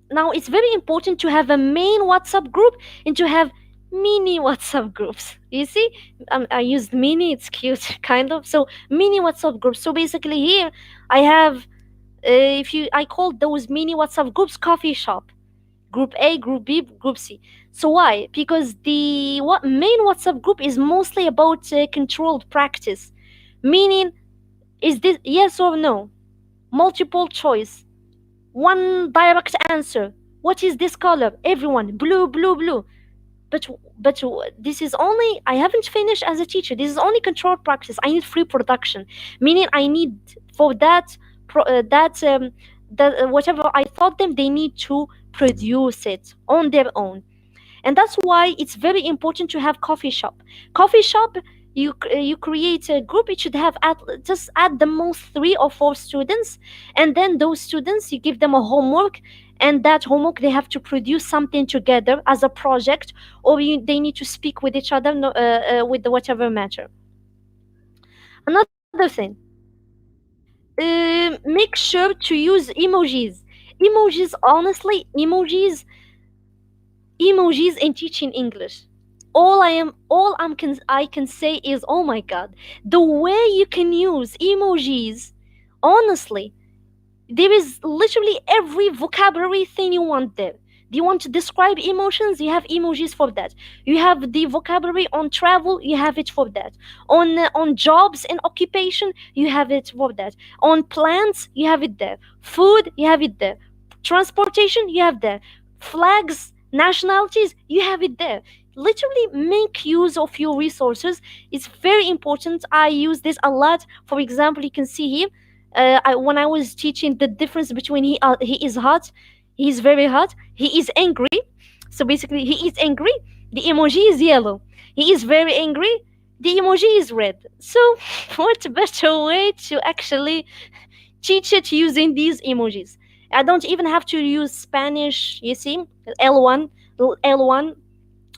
it's very important to have a main WhatsApp group and to have mini WhatsApp groups. You see, I used mini, it's cute, kind of. So mini WhatsApp groups. So basically here I have, I call those mini WhatsApp groups coffee shop. Group A, Group B, Group C. So why? Because the main WhatsApp group is mostly about controlled practice, meaning is this yes or no, multiple choice, one direct answer. What is this color? Everyone, blue, blue, blue. But this is only, I haven't finished as a teacher. This is only controlled practice. I need free production, meaning I need for that whatever I taught them, they need to produce it on their own. And that's why it's very important to have coffee shop. Coffee shop, you create a group. It should have just at the most 3 or 4 students, and then those students, you give them a homework, and that homework they have to produce something together as a project, or they need to speak with each other with whatever matter. Another thing, make sure to use emojis. Emojis, honestly, emojis in teaching English. I can say is, oh my god, the way you can use emojis, honestly, there is literally every vocabulary thing you want there. Do you want to describe emotions? You have emojis for that. You have the vocabulary on travel, you have it for that. On jobs and occupation, you have it for that. On plants, you have it there. Food, you have it there. Transportation, you have there. Flags, nationalities, you have it there. Literally make use of your resources. It's very important. I use this a lot. For example, you can see here, when I was teaching the difference between he is hot, he is very hot, he is angry. So basically, he is angry, the emoji is yellow. He is very angry, the emoji is red. So what better way to actually teach it using these emojis? I don't even have to use Spanish, you see, L1, L1.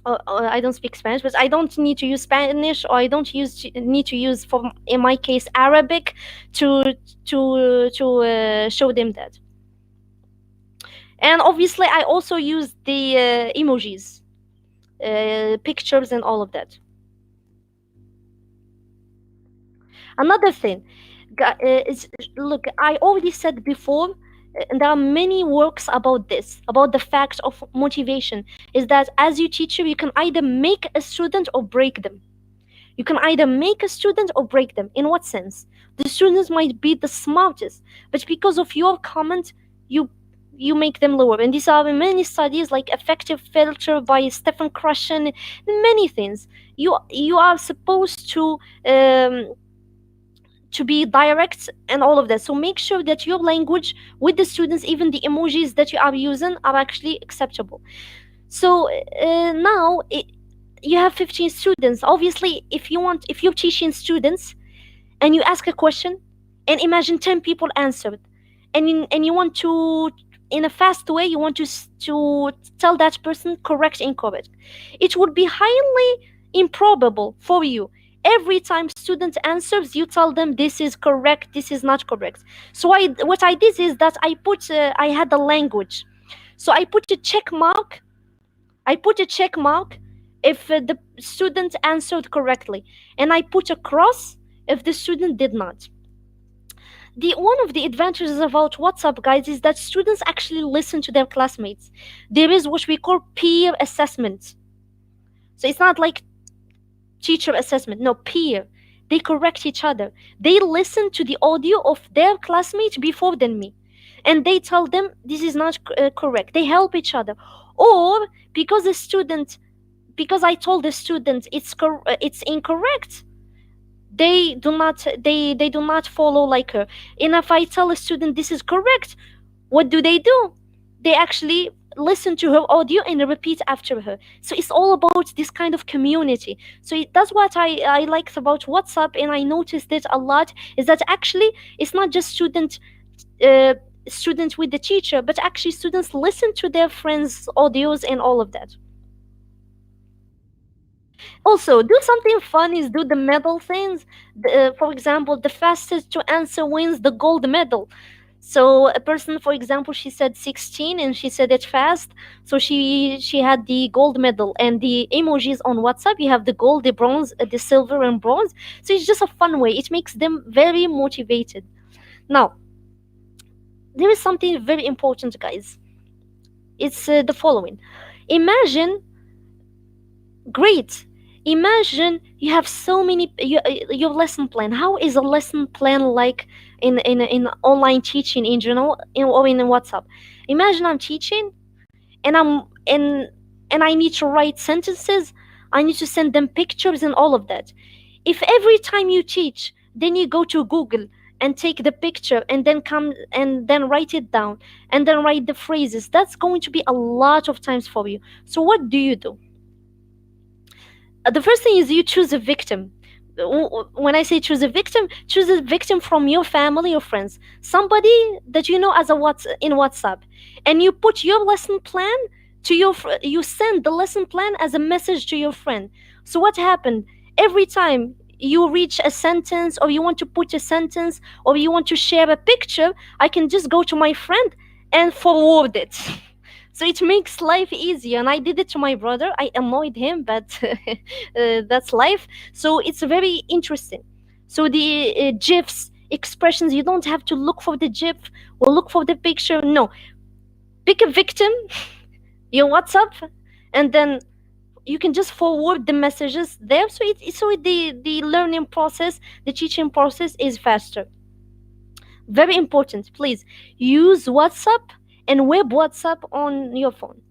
I don't speak Spanish, but I don't need to use Spanish, or I don't need to use, for in my case, Arabic to show them that. And obviously, I also use the emojis, pictures, and all of that. Another thing, is, look, I already said before, and there are many works about this, about the fact of motivation, is that as you teacher, you can either make a student or break them. You can either make a student or break them. In what sense? The students might be the smartest, but because of your comment, you make them lower. And these are many studies, like Effective Filter by Stephen Krushen, many things. You are supposed to be direct and all of that. So make sure that your language with the students, even the emojis that you are using, are actually acceptable. So now you have 15 students. Obviously, if you're teaching students and you ask a question, and imagine 10 people answered, and you want to, in a fast way, you want to tell that person correct, incorrect. It would be highly improbable for you. Every time student answers, you tell them this is correct, this is not correct. So what I did is that I had a language. So I put a check mark if the student answered correctly, and I put a cross if the student did not. The one of the advantages about WhatsApp, guys, is that students actually listen to their classmates. There is what we call peer assessment. So it's not like teacher assessment, no, peer. They correct each other. They listen to the audio of their classmates before than me, and they tell them this is not correct. They help each other. Or because the student, because I told the student it's incorrect, they do not follow like her. And if I tell a student this is correct, what do? They actually listen to her audio and repeat after her. So it's all about this kind of community. So that's what I liked about WhatsApp, and I noticed it a lot, is that actually it's not just uh, student with the teacher, but actually students listen to their friends audios and all of that. Also, do something fun is do the medal things. For example, the fastest to answer wins the gold medal. So a person, for example, she said 16 and she said it fast, so she had the gold medal. And the emojis on WhatsApp, you have the gold, the bronze, the silver, and bronze. So it's just a fun way. It makes them very motivated. Now, there is something very important, guys. It's the following. Imagine Great. Imagine you have so many your lesson plan. How is a lesson plan like in online teaching in general, or in WhatsApp? Imagine I'm teaching, and I need to write sentences. I need to send them pictures and all of that. If every time you teach, then you go to Google and take the picture and then come and then write it down and then write the phrases, that's going to be a lot of times for you. So what do you do? The first thing is you choose a victim. When I say choose a victim from your family or friends, somebody that you know as a in WhatsApp, and you put your lesson plan to you send the lesson plan as a message to your friend. So what happened? Every time you reach a sentence, or you want to put a sentence, or you want to share a picture, I can just go to my friend and forward it. So it makes life easier, and I did it to my brother. I annoyed him, but that's life. So it's very interesting. So the gifs, expressions, you don't have to look for the gif or look for the picture. No, pick a victim, your WhatsApp, and then you can just forward the messages there. So the learning process, the teaching process is faster. Very important, please use WhatsApp and web WhatsApp on your phone.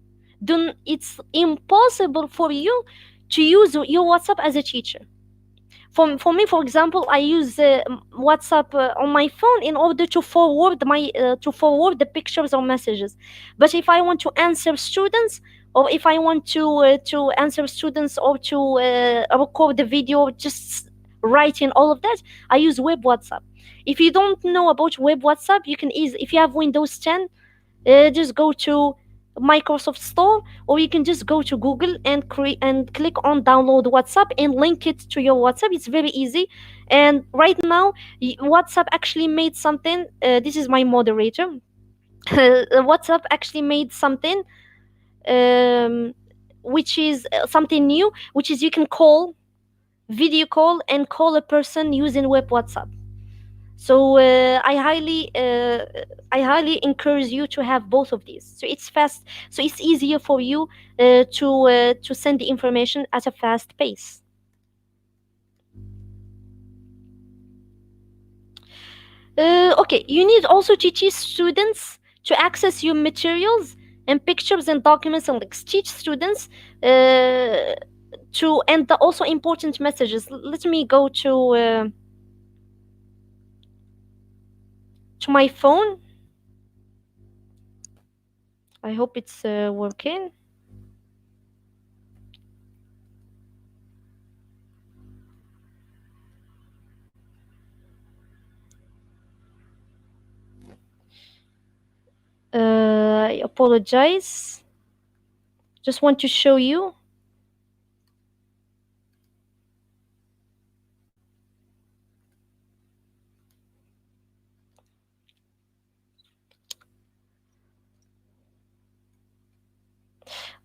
It's impossible for you to use your WhatsApp as a teacher. For me, for example, I use WhatsApp on my phone in order to forward the pictures or messages. But if I want to answer students, or if I want to answer students, or to record the video, just writing all of that, I use web WhatsApp. If you don't know about web WhatsApp, you can if you have Windows 10, just go to Microsoft Store, or you can just go to Google and create and click on download WhatsApp and link it to your WhatsApp. It's very easy. And right now, WhatsApp actually made something. This is my moderator. WhatsApp actually made something, um, which is something new, which is you can video call and call a person using web WhatsApp. So I highly encourage you to have both of these. So it's fast. So it's easier for you to send the information at a fast pace. Okay, you need also to teach students to access your materials and pictures and documents and links. Teach students to and the also important messages. Let me go to my phone. I hope it's working. I apologize. Just want to show you.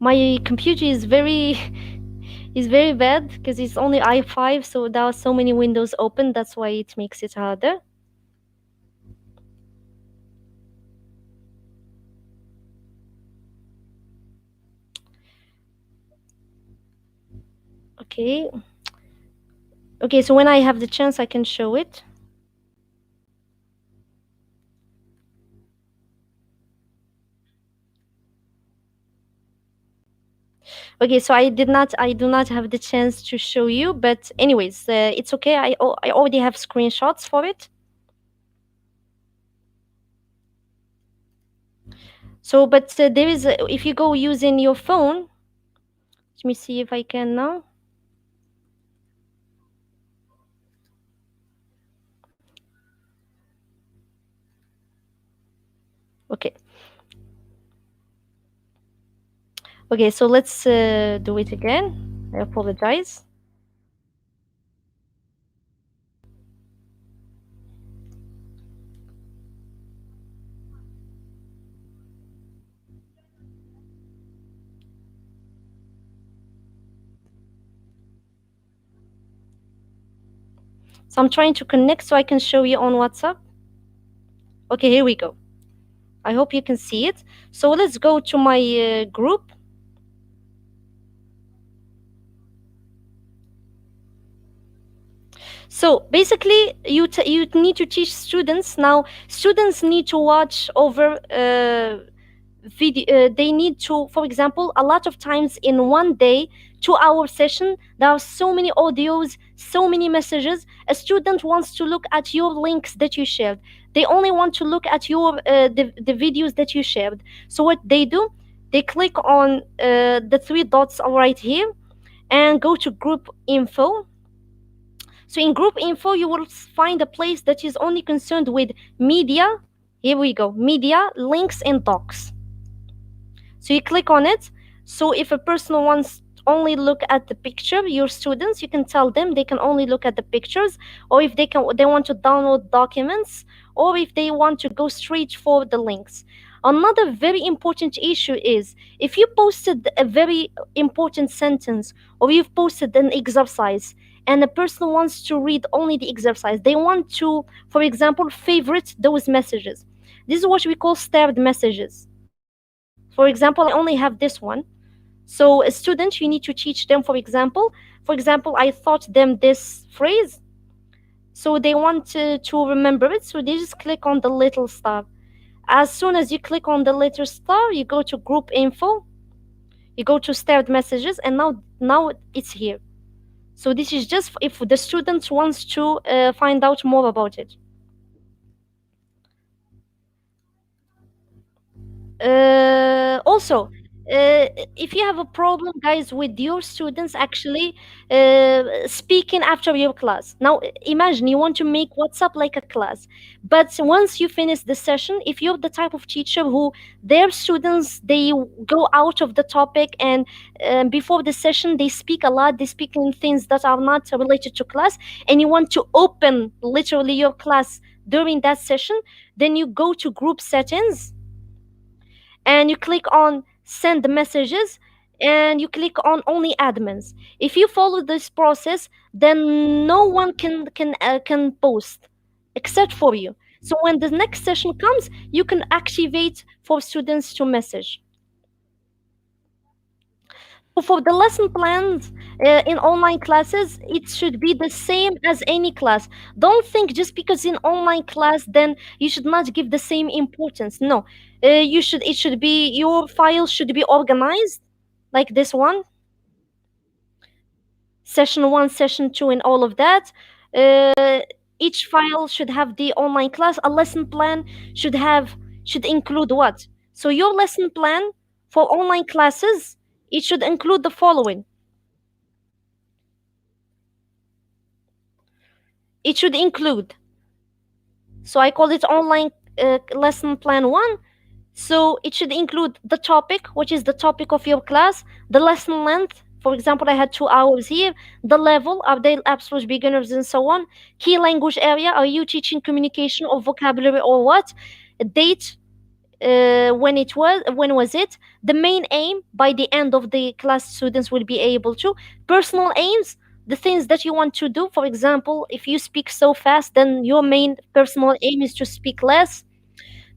My computer is very bad because it's only i5, so there are so many windows open. That's why it makes it harder. Okay. Okay, so when I have the chance, I can show it. Okay, so I do not have the chance to show you, but anyways, it's okay. I already have screenshots for it. So, but there is if you go using your phone, let me see if I can now. Okay. Okay, so let's do it again. I apologize. So I'm trying to connect so I can show you on WhatsApp. Okay, here we go. I hope you can see it. So let's go to my group. So basically, you need to teach students now. Students need to watch over video. They need to, for example, a lot of times in one day, 2-hour session, there are so many audios, so many messages. A student wants to look at your links that you shared. They only want to look at your the videos that you shared. So what they do, they click on the three dots right here and go to group info. So in group info, you will find a place that is only concerned with media. Here we go, media, links, and docs. So you click on it. So if a person wants only look at the picture, your students, you can tell them they can only look at the pictures, or if they want to download documents, or if they want to go straight for the links. Another very important issue is if you posted a very important sentence or you've posted an exercise and a person wants to read only the exercise, they want to, for example, favorite those messages. This is what we call starred messages. For example, I only have this one. So a student, you need to teach them, for example, I taught them this phrase. So they want to remember it. So they just click on the little star. As soon as you click on the little star, you go to group info, you go to starred messages, and now it's here. So this is just if the student wants to find out more about it. Also, if you have a problem, guys, with your students actually speaking after your class. Now imagine you want to make WhatsApp like a class, but once you finish the session, if you're the type of teacher who their students, they go out of the topic, and before the session they speak a lot, they speak in things that are not related to class, and you want to open literally your class during that session, then you go to group settings and you click on send messages, and you click on only admins. If you follow this process, then no one can post except for you. So when the next session comes, you can activate for students to message. For the lesson plans in online classes, it should be the same as any class. Don't think just because in online class, then you should not give the same importance. No, you should. It should be your files should be organized like this one, session one, session two, and all of that. Uh, each file should have the online class. A lesson plan should include what? So your lesson plan for online classes, it should include the following. It should include, so I call it online lesson plan one, So it should include the topic, which is the topic of your class, the lesson length. For example, I had 2 hours here. The level, are they absolute beginners and so on? Key language area, are you teaching communication or vocabulary or what? A date, when was it? The main aim, by the end of the class, students will be able to. Personal aims, the things that you want to do. For example, if you speak so fast, then your main personal aim is to speak less.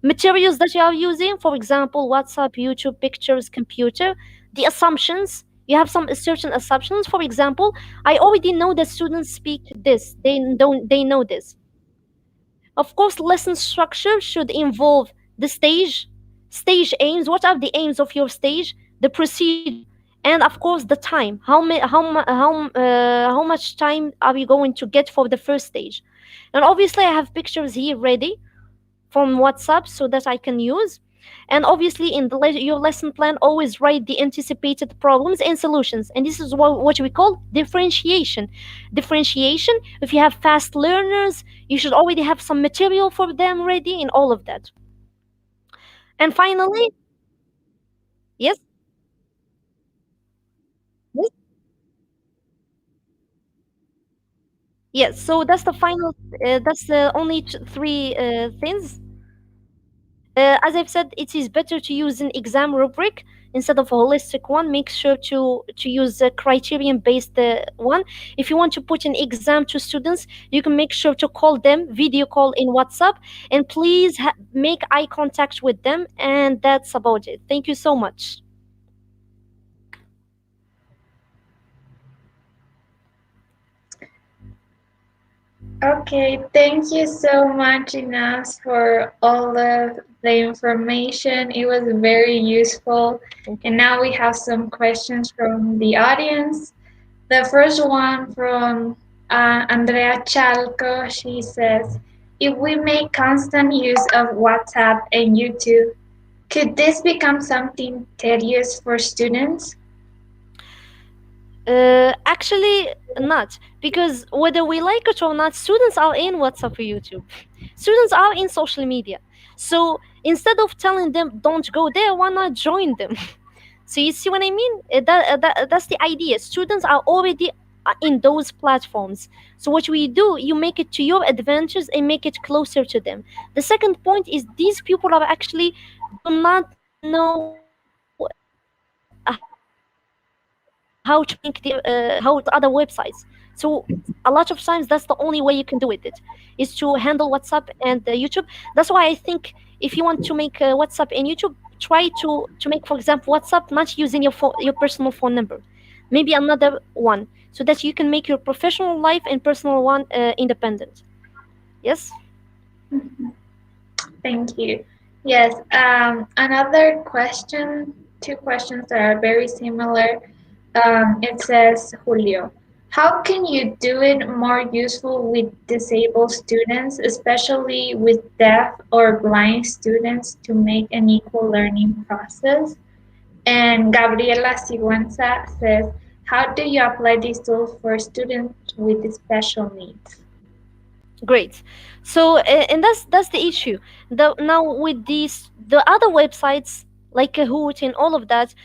Materials that you are using, for example, WhatsApp, YouTube, pictures, computer. The assumptions, you have some certain assumptions. For example, I already know that students speak this, they know this. Of course, lesson structure should involve the stage aims. What are the aims of your stage? The procedure, and of course the time. How much time are we going to get for the first stage? And obviously, I have pictures here ready from WhatsApp so that I can use. And obviously, in your lesson plan, always write the anticipated problems and solutions. And this is what we call differentiation. Differentiation, if you have fast learners, you should already have some material for them ready in all of that. And finally, yes, yes, yes. So that's the final, that's the only three things. As I've said, it is better to use an exam rubric instead of a holistic one. Make sure to use a criterion based one. If you want to put an exam to students, you can make sure to call them, video call in WhatsApp, and please make eye contact with them. And that's about it. Thank you so much. Okay, thank you so much, Inas, for all of the information. It was very useful. Thank you. And now we have some questions from the audience. The first one from Andrea Chalco. She says, if we make constant use of WhatsApp and YouTube, could this become something tedious for students? Actually, not, because whether we like it or not, students are in WhatsApp or YouTube. Students are in social media. So instead of telling them don't go there, why not join them? So you see what I mean? That's the idea. Students are already in those platforms. So what we do, you make it to your advantage and make it closer to them. The second point is these people are actually do not know how to link how to other websites. So a lot of times that's the only way you can do with it, is to handle WhatsApp and YouTube. That's why I think if you want to make WhatsApp and YouTube, try to make, for example, WhatsApp not using your personal phone number, maybe another one, so that you can make your professional life and personal one independent. Yes. Thank you. Yes, another question, two questions that are very similar. It says, Julio, how can you do it more useful with disabled students, especially with deaf or blind students, to make an equal learning process? And Gabriela Sigüenza says, how do you apply these tools for students with special needs? Great. So, and that's the issue. Now with the other websites like Kahoot and all of that,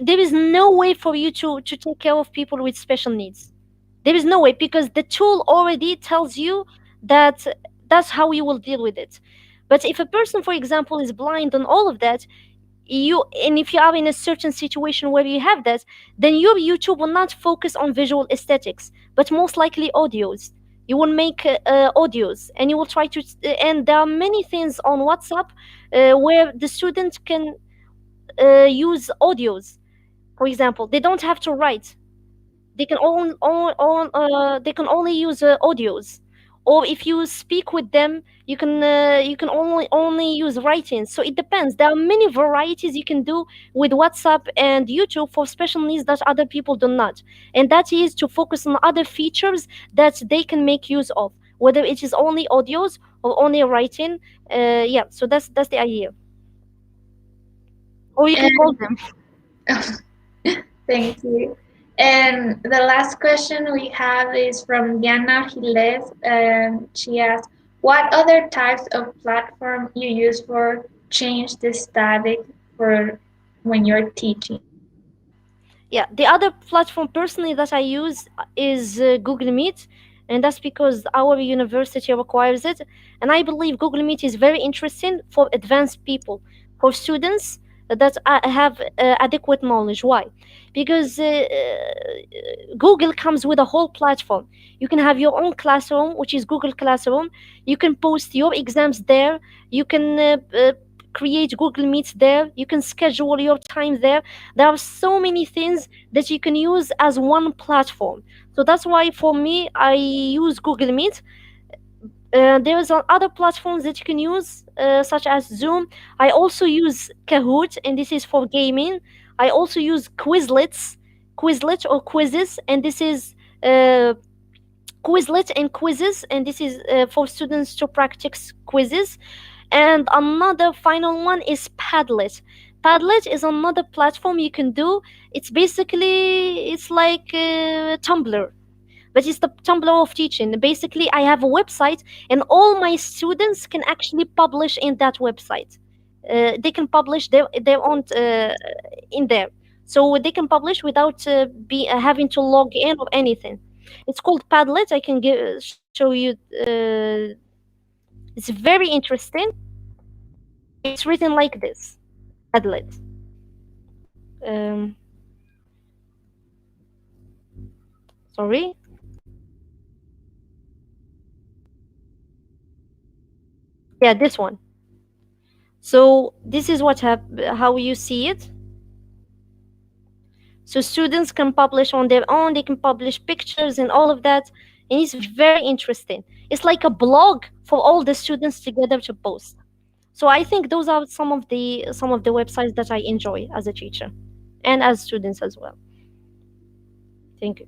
there is no way for you to take care of people with special needs. There is no way, because the tool already tells you that that's how you will deal with it. But if a person, for example, is blind and all of that, and if you are in a certain situation where you have that, then your YouTube will not focus on visual aesthetics, but most likely audios. You will make audios, and you will try to, and there are many things on WhatsApp where the student can use audios. For example, they don't have to write, they can only use audios. Or if you speak with them, you can only use writing. So it depends. There are many varieties you can do with WhatsApp and YouTube for special needs that other people do not, and that is to focus on other features that they can make use of, whether it is only audios or only writing. Yeah, so that's the idea. Or you can call And them. thank you. And the last question we have is from Diana Giles, and she asks, "What other types of platform you use for change the static for when you're teaching? Yeah, the other platform personally that I use is Google Meet, and that's because our university requires it. And I believe Google Meet is very interesting for advanced people, for students that have adequate knowledge. Why? Because Google comes with a whole platform. You can have your own classroom, which is Google Classroom. You can post your exams there. You can create Google Meets there. You can schedule your time there. There are so many things that you can use as one platform. So that's why for me, I use Google Meet. There's other platforms that you can use, such as Zoom. I also use Kahoot, and this is for gaming. I also use Quizlet or Quizzes, and this is uh, Quizlet and Quizzes, and this is for students to practice quizzes. And another final one is Padlet. Padlet is another platform you can do. It's like Tumblr, but it's the Tumblr of teaching. Basically, I have a website, and all my students can actually publish in that website. They can publish their own in there, so they can publish without be having to log in or anything. It's called Padlet. I can show you. It's very interesting. It's written like this. Padlet. Um, Sorry. Yeah, this one. So this is how you see it. So students can publish on their own. They can publish pictures and all of that, and it's very interesting. It's like a blog for all the students together to post. So I think those are some of the websites that I enjoy as a teacher, and as students as well. Thank you.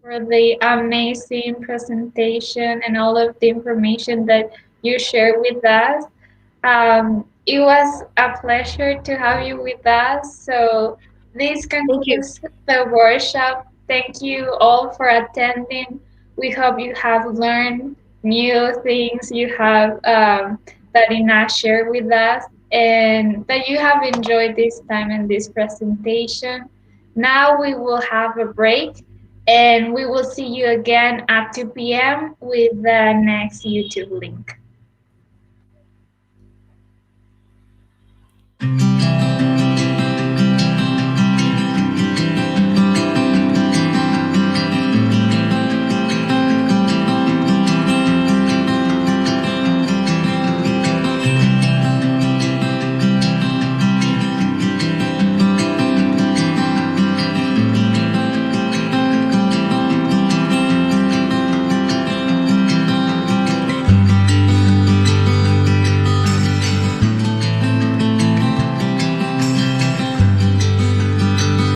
For the amazing presentation and all of the information that you shared with us. It was a pleasure to have you with us. So this Thank you. concludes the workshop. Thank you all for attending. We hope you have learned new things you have that Ina shared with us and that you have enjoyed this time and this presentation. Now we will have a break and we will see you again at 2 p.m. with the next YouTube link.